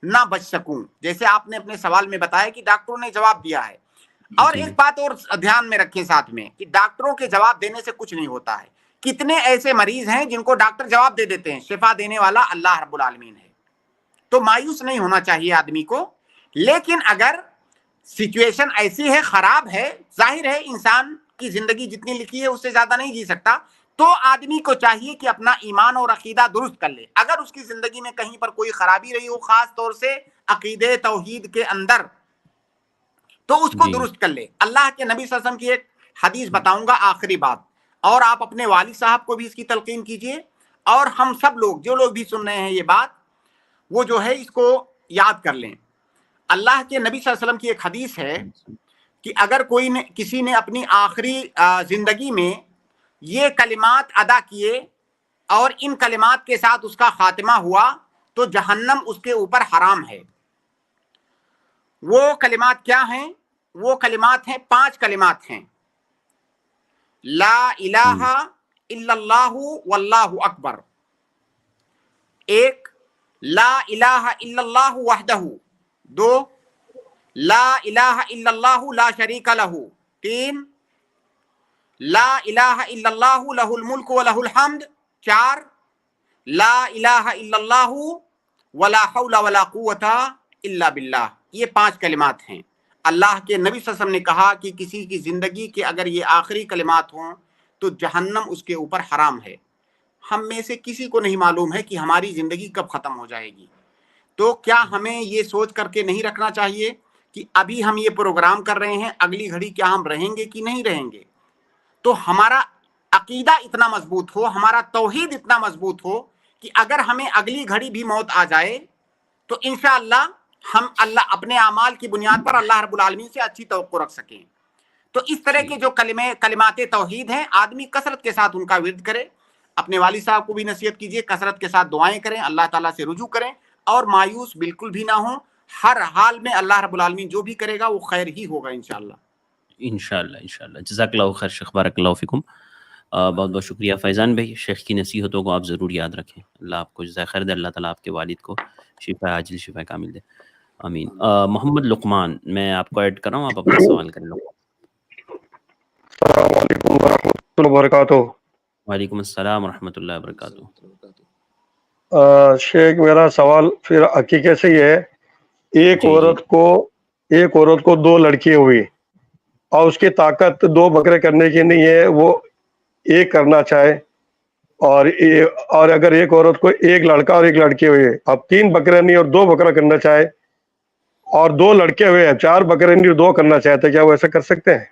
نہ بچ سکوں، جیسے آپ نے اپنے سوال میں بتایا کہ ڈاکٹروں نے جواب دیا ہے. اور ایک بات اور دھیان میں رکھیں ساتھ میں کہ ڈاکٹروں کے جواب دینے سے کچھ نہیں ہوتا ہے. کتنے ایسے مریض ہیں جن کو ڈاکٹر جواب دے دیتے ہیں، شفا دینے والا اللہ رب العالمین ہے. تو مایوس نہیں ہونا چاہیے آدمی کو. لیکن اگر سچویشن ایسی ہے، خراب ہے، ظاہر ہے انسان کی زندگی جتنی لکھی ہے اس سے زیادہ نہیں جی سکتا، تو آدمی کو چاہیے کہ اپنا ایمان اور عقیدہ درست کر لے. اگر اس کی زندگی میں کہیں پر کوئی خرابی رہی ہو، خاص طور سے عقیدے توحید کے اندر، تو اس کو درست کر لے. اللہ کے نبی صلی اللہ علیہ وسلم کی ایک حدیث بتاؤں گا، آخری بات، اور آپ اپنے والد صاحب کو بھی اس کی تلقین کیجئے، اور ہم سب لوگ جو لوگ بھی سن رہے ہیں یہ بات، وہ جو ہے اس کو یاد کر لیں. اللہ کے نبی صلی اللہ علیہ وسلم کی ایک حدیث ہے کہ اگر کسی نے اپنی آخری زندگی میں یہ کلمات ادا کیے اور ان کلمات کے ساتھ اس کا خاتمہ ہوا تو جہنم اس کے اوپر حرام ہے. وہ کلمات کیا ہیں؟ وہ کلمات ہیں، 5 کلمات ہیں. لا الہ الا اللہ واللہ اکبر. ایک، لا الہ الا اللہ وحدہ. 2، لا الہ الا اللہ لا شریک لہ. 3، لا الہ الا اللہ لہ الملک ولہ الحمد. 4، لا الہ الا اللہ ولا حول ولا قوت الا باللہ. یہ 5 کلمات ہیں. اللہ کے نبی صلی اللہ علیہ وسلم نے کہا کہ کسی کی زندگی کے اگر یہ آخری کلمات ہوں تو جہنم اس کے اوپر حرام ہے. ہم میں سے کسی کو نہیں معلوم ہے کہ ہماری زندگی کب ختم ہو جائے گی. تو کیا ہمیں یہ سوچ کر کے نہیں رکھنا چاہیے کہ ابھی ہم یہ پروگرام کر رہے ہیں، اگلی گھڑی کیا ہم رہیں گے کہ نہیں رہیں گے؟ تو ہمارا عقیدہ اتنا مضبوط ہو، ہمارا توحید اتنا مضبوط ہو کہ اگر ہمیں اگلی گھڑی بھی موت آ جائے تو انشاءاللہ ہم اللہ اپنے اعمال کی بنیاد پر اللہ رب العالمین سے اچھی توقع رکھ سکیں. تو اس طرح کے جو کلمات توحید ہیں، آدمی کثرت کے ساتھ ان کا ورد کرے. اپنے والد صاحب کو بھی نصیحت کیجئے، کثرت کے ساتھ دعائیں کریں، اللہ تعالیٰ سے رجوع کریں، اور مایوس بالکل بھی نہ ہوں. ہر حال میں اللہ رب العالمین جو بھی کرے گا وہ خیر ہی ہوگا انشاءاللہ. انشاءاللہ. جزاک اللہ خیر شیخ، بارک اللہ فیکم. بہت بہت شکریہ فیضان بھائی. شیخ کی نصیحتوں کو آپ ضرور یاد رکھیں. اللہ آپ کو جزائے خیر دے. اللہ تعالیٰ آپ کے والد کو شفا عاجل، شفا کامل دے. آمین. محمد لقمان، میں آپ کو ایڈ کر رہا ہوں، آپ اپنا سوال کر لو. السلام علیکم ورحمۃ اللہ وبرکاتہ. وعلیکم السلام ورحمۃ اللہ وبرکاتہ. شیخ، میرا سوال پھر عقیقے سے ہی ہے. ایک عورت کو 2 لڑکی ہوئی اور اس کی طاقت 2 بکرے کرنے کی نہیں ہے، وہ ایک کرنا چاہے، اور اگر ایک عورت کو 1 لڑکا اور 1 لڑکی ہوئی، اب 3 بکرے نہیں اور 2 بکرا کرنا چاہے، اور 2 لڑکے ہوئے ہیں 4 بکرے نہیں اور 2 کرنا چاہتے، کیا وہ ایسا کر سکتے ہیں؟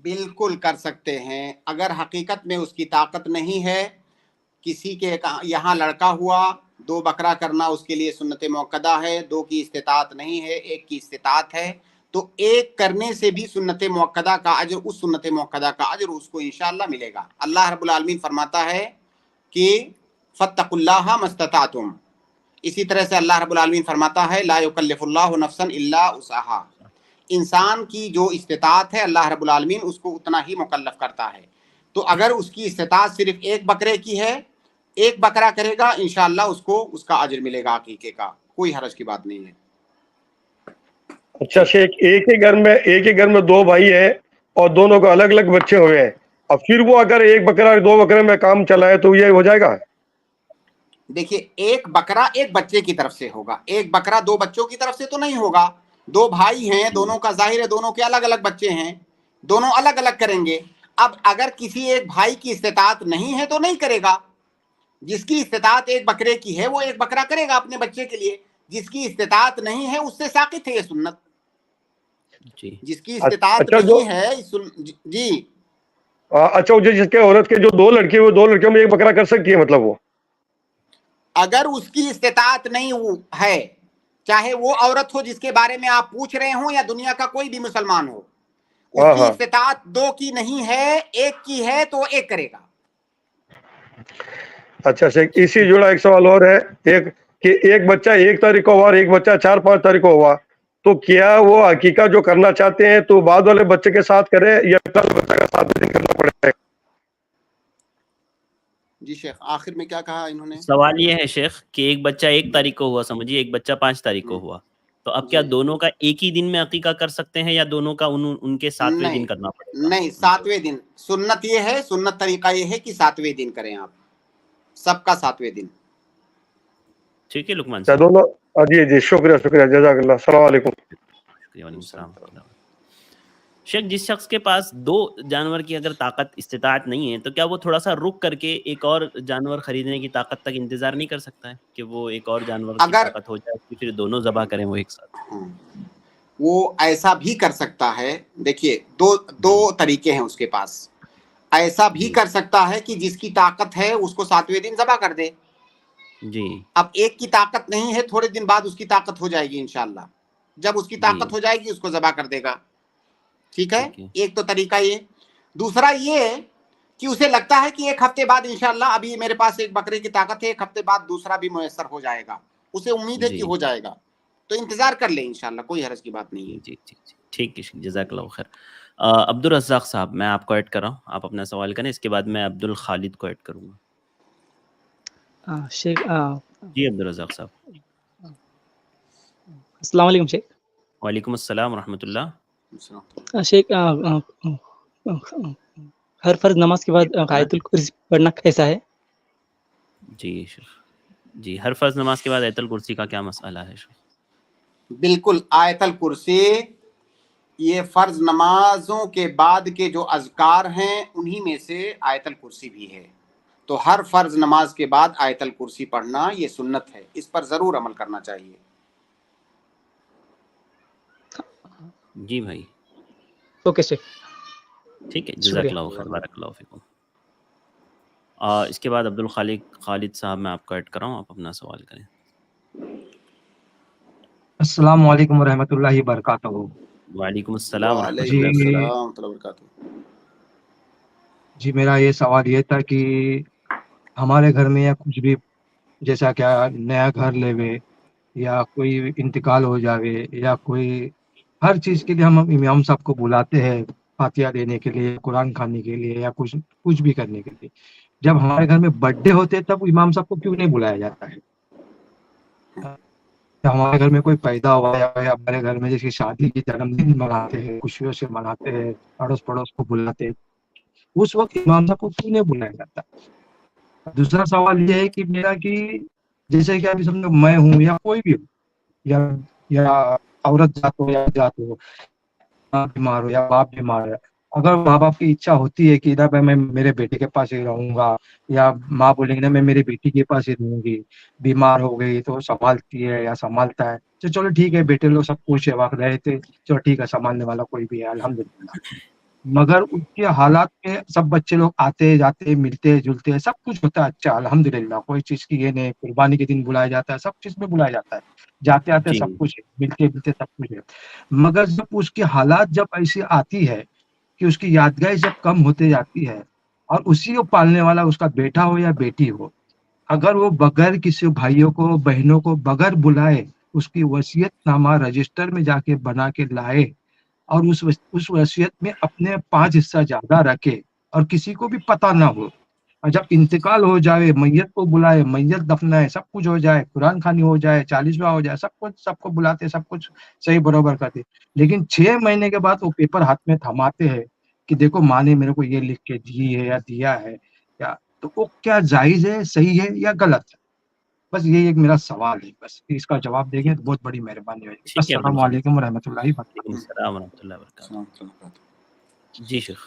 بالکل کر سکتے ہیں. اگر حقیقت میں اس کی طاقت نہیں ہے، کسی کے یہاں لڑکا ہوا، 2 بکرا کرنا اس کے لیے سنت موقدہ ہے، 2 کی استطاعت نہیں ہے، 1 کی استطاعت ہے، تو 1 کرنے سے بھی سنت موقدہ کا اجر، اس سنت موقدہ کا اجر اس کو انشاءاللہ ملے گا. اللہ رب العالمین فرماتا ہے کہ فاتقوا اللہ ما استطعتم. اسی طرح سے اللہ رب العالمین فرماتا ہے لا یکلف اللہ نفسا الا وسعہا. انسان کی جو استطاعت ہے اللہ رب العالمین اس کو اتنا ہی مکلف کرتا ہے. تو اگر اس کی استطاعت صرف 1 بکرے کی ہے، 1 بکرا کرے گا، انشاءاللہ اس کو اس کا اجر ملے گا عقیقے کا. کوئی حرج کی بات نہیں ہے. اچھا شیخ، ایک ہی گھر میں 2 بھائی ہیں اور دونوں کو الگ الگ بچے ہوئے ہیں، اب پھر وہ اگر 1 بکرا 2 بکرے میں کام چلائے تو یہ ہو جائے گا؟ دیکھیے، 1 بکرا 1 بچے کی طرف سے ہوگا، 1 بکرا 2 بچوں کی طرف سے تو نہیں ہوگا. 2 بھائی ہیں، دونوں کا ظاہر ہے دونوں کے الگ الگ بچے ہیں، دونوں الگ الگ کریں گے. اب اگر کسی ایک بھائی کی استطاعت نہیں ہے تو نہیں کرے گا. جس کی استطاعت 1 بکرے کی ہے وہ 1 بکرا کرے گا اپنے بچے کے لیے. جس کی استطاعت نہیں ہے اس سے ساقط ہے یہ سنت. جس کی استطاعت نہیں ہے جی اچھا، جس کے عورت کے جو 2 لڑکی ہوئے 2 لڑکیوں میں 1 بکرا کر سکتی ہے، مطلب وہ اگر اس کی استطاعت نہیں ہے، چاہے وہ عورت ہو جس کے بارے میں آپ پوچھ رہے ہوں یا دنیا کا کوئی بھی مسلمان ہو، اس کی استطاعت 2 کی نہیں ہے، 1 کی ہے تو 1 کرے گا. اچھا شیخ، اسی جڑا ایک سوال اور ہے، ایک بچہ 1 تاریخ کو ہوا اور ایک بچہ 4-5 تاریخ کو ہوا، تو کیا وہ عقیقہ جو کرنا چاہتے ہیں تو بعد والے بچے کے ساتھ کرے یا پہلے بچہ کا ساتھ کرنا پڑے گا؟ جی شیخ آخر میں کیا کہا انہوں نے؟ سوال یہ ہے شیخ کہ ایک بچہ 1 تاریخ کو ہوا سمجھیے، ایک بچہ 5 تاریخ کو ہوا، تو اب کیا دونوں کا ایک ہی دن میں عقیقہ کر سکتے ہیں یا دونوں کا ان کے 7ویں دن کرنا پڑے گا؟ نہیں 7ویں دن سنت یہ ہے، سنت طریقہ یہ ہے کہ 7ویں دن کریں آپ، سب کا 7ویں دن. ٹھیک ہے لقمان کیا صاحب، دونوں؟ جی شکریہ جزاک اللہ. السلام علیکم. شکریہ، وعلیکم السلام. شیخ جس شخص کے پاس 2 جانور کی اگر طاقت استطاعت نہیں ہے تو کیا وہ تھوڑا سا رک کر کے ایک اور جانور خریدنے کی طاقت تک انتظار نہیں کر سکتا ہے کہ وہ ایک اور جانور کی اگر طاقت ہو جائے پھر دونوں ذبح کریں وہ ایک ساتھ؟ وہ ایسا بھی کر سکتا ہے. دیکھیے دو طریقے ہیں اس کے پاس. ایسا بھی کر سکتا ہے کہ جس کی طاقت ہے اس کو 7ویں دن ذبح کر دے. جی اب ایک کی طاقت نہیں ہے، تھوڑے دن بعد اس کی طاقت ہو جائے گی انشاءاللہ. جب اس کی طاقت ہو جائے گی اس کو ذبح کر دے گا. ٹھیک ہے، ایک تو طریقہ یہ. دوسرا یہ کہ اسے لگتا ہے کہ 1 ہفتے بعد انشاءاللہ ابھی میرے پاس ایک بکرے کی طاقت ہے، 1 ہفتے بعد دوسرا بھی میسر ہو جائے گا، اسے امید ہے کہ ہو جائے گا، تو انتظار کر لیں انشاءاللہ، کوئی حرج کی بات نہیں ہے. جی ٹھیک ہے، جزاک اللہ خیر. عبد الرزاق صاحب میں آپ کو ایڈ کر رہا ہوں، آپ اپنا سوال کریں، اس کے بعد میں عبد الخالد کو ایڈ کروں گا. شیخ جی عبد الرزاق صاحب. السلام علیکم شیخ. وعلیکم السلام ورحمۃ اللہ. شیخ ہر فرض نماز کے بعد آیت الکرسی پڑھنا کیسا ہے؟ جی ہر فرض نماز کے بعد آیت الکرسی کا کیا مسئلہ ہے؟ بالکل آیت الکرسی یہ فرض نمازوں کے بعد کے جو اذکار ہیں انہی میں سے آیت الکرسی بھی ہے. تو ہر فرض نماز کے بعد آیت الکرسی پڑھنا یہ سنت ہے، اس پر ضرور عمل کرنا چاہیے. جی بھائی اوکے شیخ، ٹھیک ہے، جزاک اللہ خیر، بارک اللہ فیکم. اس کے بعد عبد الخالد صاحب میں آپ کو ایڈ کر رہا ہوں، آپ اپنا سوال کریں. السلام علیکم ورحمۃ اللہ وبرکاتہ. وعلیکم السلام ورحمۃ وعلیکم السلام ورحمۃ اللہ وبرکاتہ. جی میرا یہ سوال یہ تھا کہ ہمارے گھر میں یا کچھ بھی جیسا کیا نیا گھر لے یا کوئی انتقال ہو جاوے یا کوئی ہر چیز کے لیے ہم امام صاحب کو بلاتے ہیں فاتحہ دینے کے لیے، قرآن کھانے کے لیے یا کچھ بھی کرنے کے لیے. جب ہمارے گھر میں برتھ ڈے ہوتے تب امام صاحب کو کیوں نہیں بلایا جاتا ہے؟ ہمارے گھر میں کوئی پیدا ہوا یا ہمارے گھر میں جیسے شادی کی جنم دن مناتے ہیں، خوشیوں سے مناتے ہیں، اڑوس پڑوس کو بلاتے ہیں، اس وقت امام صاحب کو کیوں نہیں بلایا جاتا؟ دوسرا سوال یہ ہے کہ میرا کہ جیسے کہ ابھی سمجھو میں ہوں یا کوئی بھی ہو یا عورت ذات ہو یا ذات ہو، بیمار ہو یا باپ بیمار ہے، اگر ماں باپ کی اچھا ہوتی ہے کہ ادھر میں میرے بیٹے کے پاس ہی رہوں گا یا ماں بولیں گے میں میری بیٹی کے پاس ہی رہوں گی، بیمار ہو گئی تو سنبھالتی ہے یا سنبھالتا ہے، تو چلو ٹھیک ہے، بیٹے لوگ سب کچھ وقت رہے تھے، چلو ٹھیک ہے، سنبھالنے والا کوئی بھی ہے الحمدللہ. مگر اس کے حالات میں سب بچے لوگ آتے جاتے ملتے جلتے سب کچھ ہوتا ہے اچھا الحمدللہ، کوئی چیز کی یہ نہیں، قربانی کے دن بلایا جاتا ہے، سب چیز میں بلایا جاتا ہے، جاتے آتے سب کچھ ہے، ملتے ملتے سب کچھ ہے. مگر جب اس کے حالات جب ایسی آتی ہے کہ اس کی یادگار جب کم ہوتے جاتی ہے اور اسی کو پالنے والا اس کا بیٹا ہو یا بیٹی ہو، اگر وہ بغیر کسی بھائیوں کو بہنوں کو بغیر بلائے اس کی وصیت نامہ رجسٹر میں جا کے بنا کے لائے اور اس وصیت میں اپنے 5 حصہ زیادہ رکھے اور کسی کو بھی پتہ نہ ہو، اور جب انتقال ہو جائے میت کو بلائے، میت دفنائے، سب کچھ ہو جائے، قرآن خوانی ہو جائے، 40واں ہو جائے، سب کو بلاتے، سب کچھ صحیح برابر کرتے، لیکن 6 مہینے کے بعد وہ پیپر ہاتھ میں تھماتے ہیں کہ دیکھو ماں نے میرے کو یہ لکھ کے دی ہے یا دیا ہے، یا تو وہ کیا جائز ہے، صحیح ہے یا غلط ہے؟ بس یہ ایک میرا سوال ہے، بس اس کا جواب دیں گے تو بہت بڑی مہربانی ہوگی. السلام علیکم ورحمۃ اللہ وبرکاتہ. السلام ورحمۃ اللہ وبرکاتہ. جی شیخ.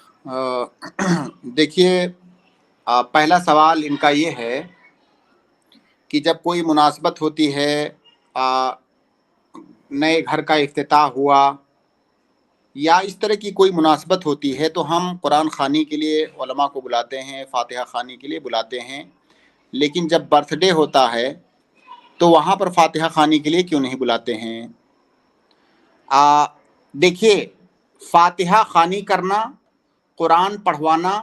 دیکھیے پہلا سوال ان کا یہ ہے کہ جب کوئی مناسبت ہوتی ہے، نئے گھر کا افتتاح ہوا یا اس طرح کی کوئی مناسبت ہوتی ہے تو ہم قرآن خوانی کے لیے علماء کو بلاتے ہیں، فاتحہ خوانی کے لیے بلاتے ہیں، لیکن جب برتھ ڈے ہوتا ہے تو وہاں پر فاتحہ خوانی کے لیے کیوں نہیں بلاتے ہیں؟ دیکھیے فاتحہ خوانی کرنا، قرآن پڑھوانا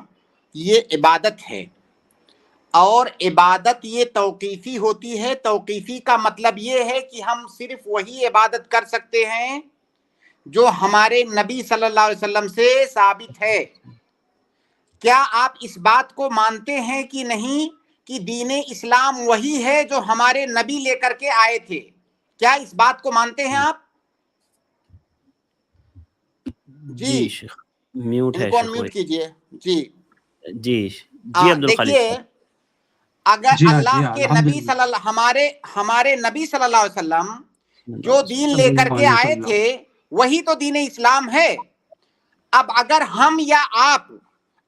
یہ عبادت ہے، اور عبادت یہ توقیفی ہوتی ہے. توقیفی کا مطلب یہ ہے کہ ہم صرف وہی عبادت کر سکتے ہیں جو ہمارے نبی صلی اللہ علیہ وسلم سے ثابت ہے. کیا آپ اس بات کو مانتے ہیں کہ نہیں کہ دین اسلام وہی ہے جو ہمارے نبی لے کر کے آئے تھے. کیا اس بات کو مانتے ہیں آپ؟ جی شیخ میوٹ ان ہے کو شیخ انمیوٹ کیجئے. جی جی جی عبد الخالق دیکھیے، صاحب. اگر جی ہاں اللہ کے نبی الحمدللہ صلی اللہ ہمارے نبی صلی اللہ علیہ وسلم جو دین صلی لے کر اللہ کے علیہ آئے وسلم. تھے وہی تو دین اسلام ہے. اب اگر ہم یا آپ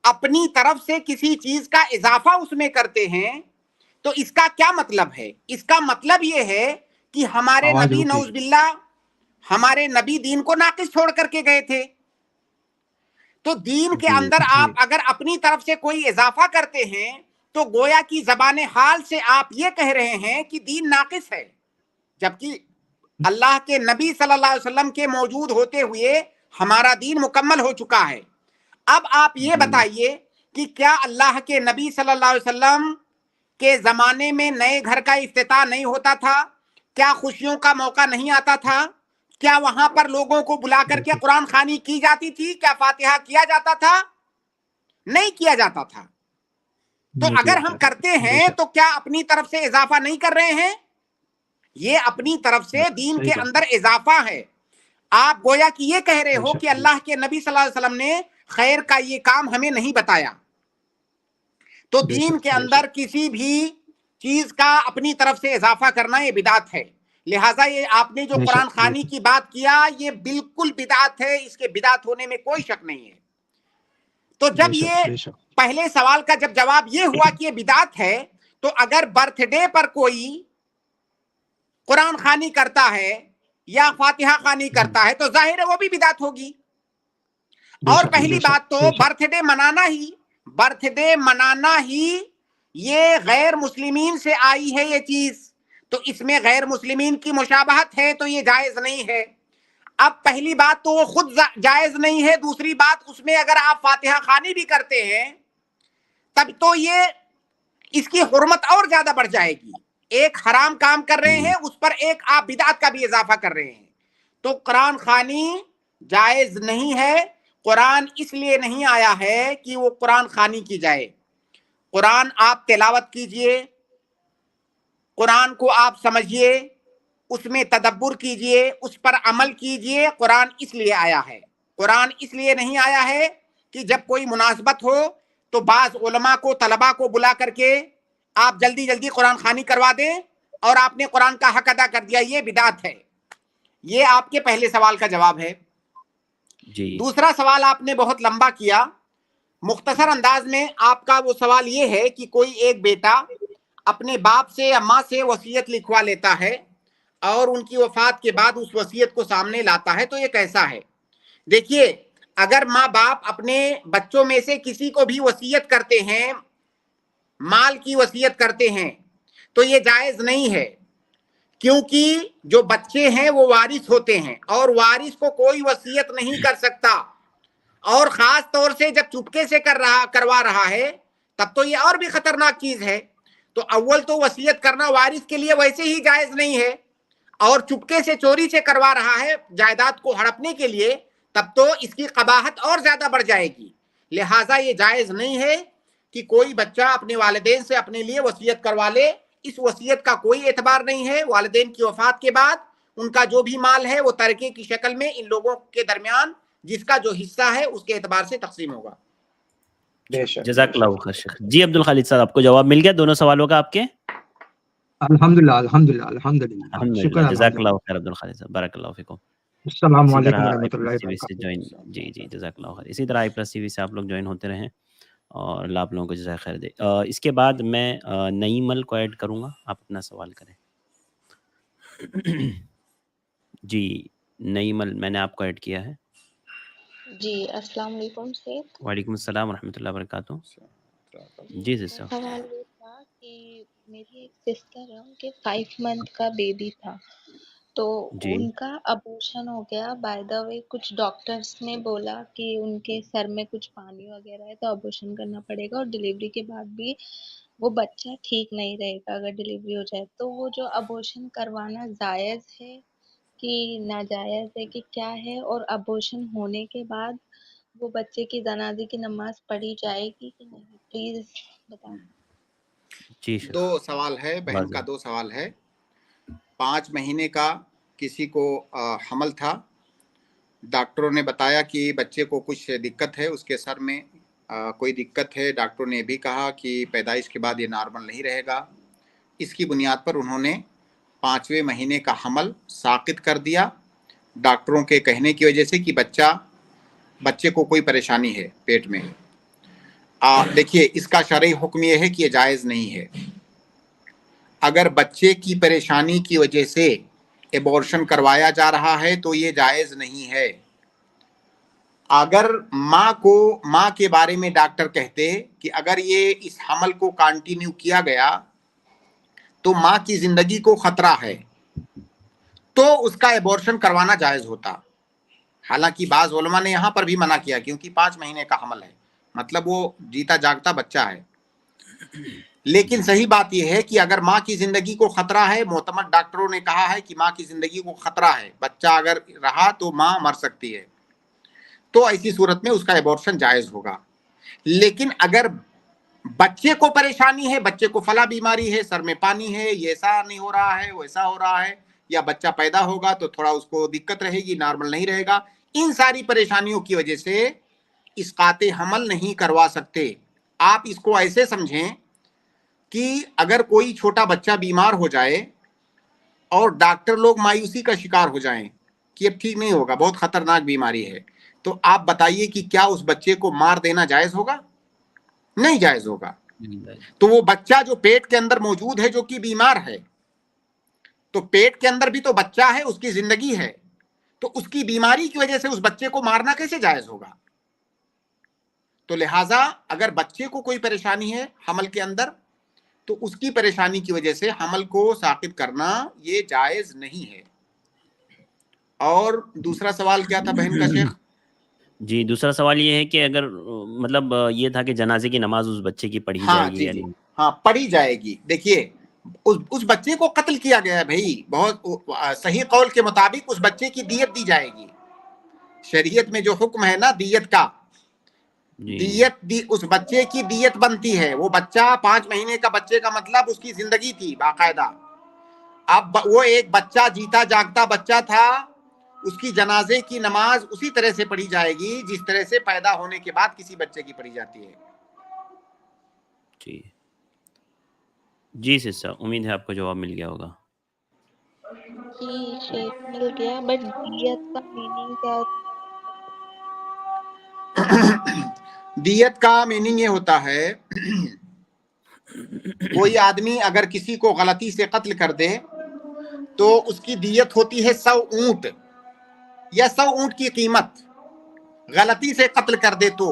اپنی طرف سے کسی چیز کا اضافہ اس میں کرتے ہیں تو اس کا کیا مطلب ہے؟ اس کا مطلب یہ ہے کہ ہمارے آواز نبی رکی. نعوذ باللہ ہمارے نبی دین کو ناقص چھوڑ کر کے گئے تھے. تو دین کے جی اندر جی آپ اگر اپنی طرف سے کوئی اضافہ کرتے ہیں تو گویا کی زبان حال سے آپ یہ کہہ رہے ہیں کہ دین ناقص ہے، جبکہ اللہ کے نبی صلی اللہ علیہ وسلم کے موجود ہوتے ہوئے ہمارا دین مکمل ہو چکا ہے. اب آپ یہ جی بتائیے کہ کیا اللہ کے نبی صلی اللہ علیہ وسلم کے زمانے میں نئے گھر کا افتتاح نہیں ہوتا تھا؟ کیا خوشیوں کا موقع نہیں آتا تھا؟ کیا وہاں پر لوگوں کو بلا کر کے قرآن خوانی کی جاتی تھی؟ کیا فاتحہ کیا جاتا تھا؟ نہیں کیا جاتا تھا. تو نہیں اگر کیا ہم جاتا کرتے تھا بے ہیں شک. تو کیا اپنی طرف سے اضافہ نہیں کر رہے ہیں؟ یہ اپنی طرف سے دین صحیح کے بات اندر اضافہ ہے. آپ گویا کہ یہ کہہ رہے بے ہو شک کہ بے اللہ شک. کے نبی صلی اللہ علیہ وسلم نے خیر کا یہ کام ہمیں نہیں بتایا. تو بے دین شک کے بے اندر شک. کسی بھی چیز کا اپنی طرف سے اضافہ کرنا یہ بدعت ہے. لہٰذا یہ آپ نے جو بے قرآن شک بے خوانی شک. کی بات کیا یہ بالکل بدعت ہے، اس کے بدعت ہونے میں کوئی شک نہیں ہے. تو بے جب شک یہ بے شک. پہلے سوال کا جب جواب یہ ہوا کہ یہ بدعت ہے، تو اگر برتھ ڈے پر کوئی قرآن خوانی کرتا ہے یا فاتحہ خوانی کرتا ہے تو ظاہر ہے وہ بھی بدعت ہوگی. بے اور شک پہلی بے شک بات تو بے شک. برتھ ڈے منانا ہی یہ غیر مسلمین سے آئی ہے یہ چیز، تو اس میں غیر مسلمین کی مشابہت ہے تو یہ جائز نہیں ہے. اب پہلی بات تو وہ خود جائز نہیں ہے، دوسری بات اس میں اگر آپ فاتحہ خوانی بھی کرتے ہیں تب تو یہ اس کی حرمت اور زیادہ بڑھ جائے گی. ایک حرام کام کر رہے ہیں اس پر ایک آپ بدعت کا بھی اضافہ کر رہے ہیں. تو قرآن خوانی جائز نہیں ہے. قرآن اس لیے نہیں آیا ہے کہ وہ قرآن خوانی کی جائے. قرآن آپ تلاوت کیجئے، قرآن کو آپ سمجھیے، اس میں تدبر کیجئے، اس پر عمل کیجئے. قرآن اس لیے آیا ہے. قرآن اس لیے نہیں آیا ہے کہ جب کوئی مناسبت ہو تو بعض علماء کو طلباء کو بلا کر کے آپ جلدی جلدی قرآن خوانی کروا دیں اور آپ نے قرآن کا حق ادا کر دیا، یہ بدعت ہے. یہ آپ کے پہلے سوال کا جواب ہے. جی دوسرا سوال آپ نے بہت لمبا کیا. مختصر انداز میں آپ کا وہ سوال یہ ہے کہ کوئی ایک بیٹا اپنے باپ سے یا ماں سے وصیت لکھوا لیتا ہے اور ان کی وفات کے بعد اس وصیت کو سامنے لاتا ہے تو یہ کیسا ہے؟ دیکھیے، اگر ماں باپ اپنے بچوں میں سے کسی کو بھی وصیت کرتے ہیں، مال کی وصیت کرتے ہیں تو یہ جائز نہیں ہے، کیونکہ جو بچے ہیں وہ وارث ہوتے ہیں اور وارث کو کوئی وصیت نہیں کر سکتا، اور خاص طور سے جب چپکے سے کروا رہا ہے تب تو یہ اور بھی خطرناک چیز ہے. تو اول تو وصیت کرنا وارث کے لیے ویسے ہی جائز نہیں ہے، اور چپکے سے چوری سے کروا رہا ہے جائیداد کو ہڑپنے کے لیے، تب تو اس کی قباحت اور زیادہ بڑھ جائے گی. لہٰذا یہ جائز نہیں ہے کہ کوئی بچہ اپنے والدین سے اپنے لیے وصیت کروا لے. اس وصیت کا کوئی اعتبار نہیں ہے. والدین کی وفات کے بعد ان کا جو بھی مال ہے وہ ترکے کی شکل میں ان لوگوں کے درمیان جس کا جو حصہ ہے اس کے اعتبار سے تقسیم ہوگا. بے شک جزاک بے اللہ شک. خیر شیخ. جی عبد الخالق صاحب آپ کو جواب مل گیا دونوں سوالوں کا آپ کے؟ الحمدللہ الحمدللہ الحمدللہ. الحمدللہ. شکر جزاک الحمدللہ. اللہ خیر عبد الخالق صاحب. بارک اللہ فیکم. السلام اسی علیکم طرح ورحمۃ آئی اللہ پلس ٹی وی سے وبرکاتہ. جوائن. جی جی جزاک اللہ خیر. اسی طرح آئی پلس ٹی وی سے آپ لوگ جوائن ہوتے رہیں اور اللہ آپ لوگوں کو جزائے خیر دے. اس کے بعد میں نعیمل کو ایڈ کروں گا، آپ اپنا سوال کریں. جی نعیمل میں نے آپ کو ایڈ کیا ہے. جی السلام علیکم سر. وعلیکم السلام ورحمۃ اللہ وبرکاتہ. جی میرا سر. سوال یہ تھا کہ میری ایک سسٹر ہے، ان کے 5 منتھ کا بیبی تھا، تو جی ان کا ابورشن ہو گیا. بائی دا وے کچھ ڈاکٹرس نے بولا کہ ان کے سر میں کچھ پانی وغیرہ ہے تو ابورشن کرنا پڑے گا، اور ڈلیوری کے بعد بھی وہ بچہ ٹھیک نہیں رہے گا اگر ڈلیوری ہو جائے. تو وہ جو ابورشن کروانا جائز ہے کہ ناجائز ہے کہ کیا ہے؟ اور ابورشن ہونے کے بعد وہ بچے کی جنازے کی نماز پڑھی جائے گی کہ نہیں؟ پلیز بتائیں. جی شیخ دو سوال ہے بہن کا، واضح دو سوال ہے۔ 5 مہینے کا کسی کو حمل تھا، ڈاکٹروں نے بتایا کہ بچے کو کچھ دقت ہے، اس کے سر میں کوئی دقت ہے، ڈاکٹروں نے بھی کہا کہ پیدائش کے بعد یہ نارمل نہیں رہے گا۔ اس کی بنیاد پر انہوں نے 5ویں مہینے کا حمل ساقط کر دیا، ڈاکٹروں کے کہنے کی وجہ سے کہ بچے کو کوئی پریشانی ہے پیٹ میں۔ دیکھیے اس کا شرعی حکم یہ ہے کہ یہ جائز نہیں ہے۔ اگر بچے کی پریشانی کی وجہ سے ایبورشن کروایا جا رہا ہے تو یہ جائز نہیں ہے۔ اگر ماں کے بارے میں ڈاکٹر کہتے کہ اگر یہ اس حمل کو کنٹینیو کیا گیا تو ماں کی زندگی کو خطرہ ہے تو اس کا ایبورشن کروانا جائز ہوتا۔ حالانکہ بعض علماء نے یہاں پر بھی منع کیا کیونکہ 5 مہینے کا حمل ہے، مطلب وہ جیتا جاگتا بچہ ہے۔ لیکن صحیح بات یہ ہے کہ اگر ماں کی زندگی کو خطرہ ہے، معتمد ڈاکٹروں نے کہا ہے کہ ماں کی زندگی کو خطرہ ہے، بچہ اگر رہا تو ماں مر سکتی ہے، تو ایسی صورت میں اس کا ایبورشن جائز ہوگا۔ لیکن اگر بچے کو پریشانی ہے، بچے کو فلاں بیماری ہے، سر میں پانی ہے، یہ ایسا نہیں ہو رہا ہے، وہ ایسا ہو رہا ہے، یا بچہ پیدا ہوگا تو تھوڑا اس کو دقت رہے گی، نارمل نہیں رہے گا، ان ساری پریشانیوں کی وجہ سے اسقاط حمل نہیں کروا سکتے۔ آپ اس کو ایسے سمجھیں کہ اگر کوئی چھوٹا بچہ بیمار ہو جائے اور ڈاکٹر لوگ مایوسی کا شکار ہو جائیں کہ اب ٹھیک نہیں ہوگا، بہت خطرناک بیماری ہے، تو آپ بتائیے کہ کیا اس بچے کو مار دینا جائز ہوگا؟ نہیں جائز ہوگا۔ تو وہ بچہ جو پیٹ کے اندر موجود ہے جو کہ بیمار ہے، تو پیٹ کے اندر بھی تو بچہ ہے، اس کی زندگی ہے، تو اس کی بیماری کی وجہ سے اس بچے کو مارنا کیسے جائز ہوگا؟ تو لہٰذا اگر بچے کو کوئی پریشانی ہے حمل کے اندر تو اس کی پریشانی کی وجہ سے حمل کو ساقط کرنا یہ جائز نہیں ہے۔ اور دوسرا سوال کیا تھا بہن کا شیخ؟ جی دوسرا سوال یہ ہے کہ اگر مطلب یہ تھا کہ جنازے کی نماز اس بچے کی پڑھی جائے گی یا نہیں؟ ہاں پڑھی جائے گی۔ دیکھیے اس بچے کو قتل کیا گیا ہے بھائی، بہت صحیح قول کے مطابق اس بچے کی دیت دی جائے گی۔ شریعت میں جو حکم ہے نا دیت کا، اس بچے کی دیت بنتی ہے۔ وہ بچہ 5 مہینے کا بچے کا مطلب اس کی زندگی تھی باقاعدہ۔ اب وہ ایک بچہ جیتا جاگتا بچہ تھا، اس کی جنازے کی نماز اسی طرح سے پڑھی جائے گی جس طرح سے پیدا ہونے کے بعد کسی بچے کی پڑھی جاتی ہے۔ جی سسٹر، امید ہے آپ کو جواب مل گیا ہوگا۔ جی شیخ مل گیا، بٹ دیت کا میننگ کیا ہوتا دیت کا میننگ یہ ہوتا ہے کوئی آدمی اگر کسی کو غلطی سے قتل کر دے تو اس کی دیت ہوتی ہے 100 اونٹ یا 100 اونٹ کی قیمت، غلطی سے قتل کر دے تو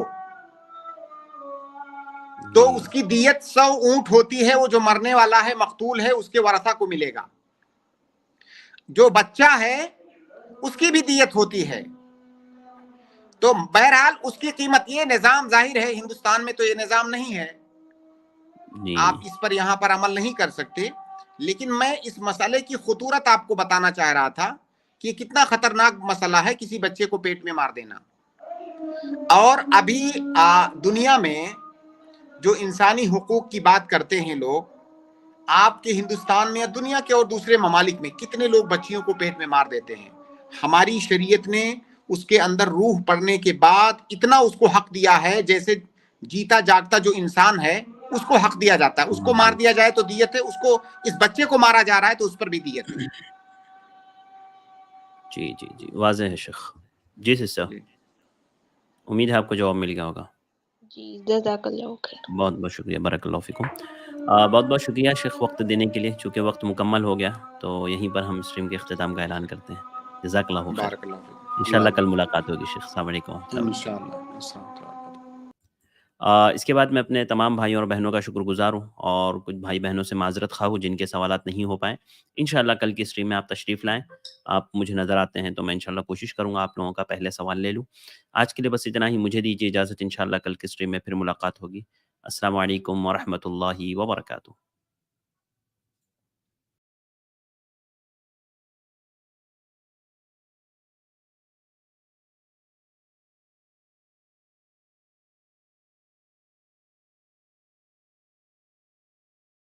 اس کی دیت 100 اونٹ ہوتی ہے۔ وہ جو مرنے والا ہے مقتول ہے اس کے ورثہ کو ملے گا۔ جو بچہ ہے اس کی بھی دیت ہوتی ہے۔ تو بہرحال اس کی قیمت، یہ نظام ظاہر ہے ہندوستان میں تو یہ نظام نہیں ہے، آپ اس پر یہاں پر عمل نہیں کر سکتے، لیکن میں اس مسئلے کی خطورت آپ کو بتانا چاہ رہا تھا کہ کتنا خطرناک مسئلہ ہے کسی بچے کو پیٹ میں مار دینا۔ اور ابھی دنیا میں جو انسانی حقوق کی بات کرتے ہیں لوگ، آپ کے ہندوستان میں یا دنیا کے اور دوسرے ممالک میں کتنے لوگ بچیوں کو پیٹ میں مار دیتے ہیں۔ ہماری شریعت نے اس کے اندر روح پڑنے کے بعد اتنا اس کو حق دیا ہے، جیسے جیتا جاگتا جو انسان ہے اس کو حق دیا جاتا ہے۔ اس کو مار دیا جائے تو دیت ہے، اس کو اس بچے کو مارا جا رہا ہے تو اس پر بھی دیت ہے۔ جی جی جی واضح ہے شیخ۔ جی سسٹر، امید ہے آپ کو جواب مل گیا ہوگا۔ جی جزاک اللہ خیر۔ بہت بہت شکریہ، بارک اللہ فیکم۔ بہت بہت شکریہ شیخ وقت دینے کے لیے۔ چونکہ وقت مکمل ہو گیا تو یہیں پر ہم اسٹریم کے اختتام کا اعلان کرتے ہیں۔ جزاک اللہ خیر، بارک اللہ فیکم۔ انشاءاللہ کل ملاقات ہوگی شیخ۔ السلام علیکم۔ انشاءاللہ۔ اس کے بعد میں اپنے تمام بھائیوں اور بہنوں کا شکر گزار ہوں، اور کچھ بھائی بہنوں سے معذرت خواہ ہوں جن کے سوالات نہیں ہو پائے۔ انشاءاللہ کل کی اسٹریم میں آپ تشریف لائیں، آپ مجھے نظر آتے ہیں تو میں انشاءاللہ کوشش کروں گا آپ لوگوں کا پہلے سوال لے لوں۔ آج کے لیے بس اتنا ہی، مجھے دیجیے اجازت، انشاءاللہ کل کی اسٹریم میں پھر ملاقات ہوگی۔ السلام علیکم ورحمۃ اللہ وبرکاتہ۔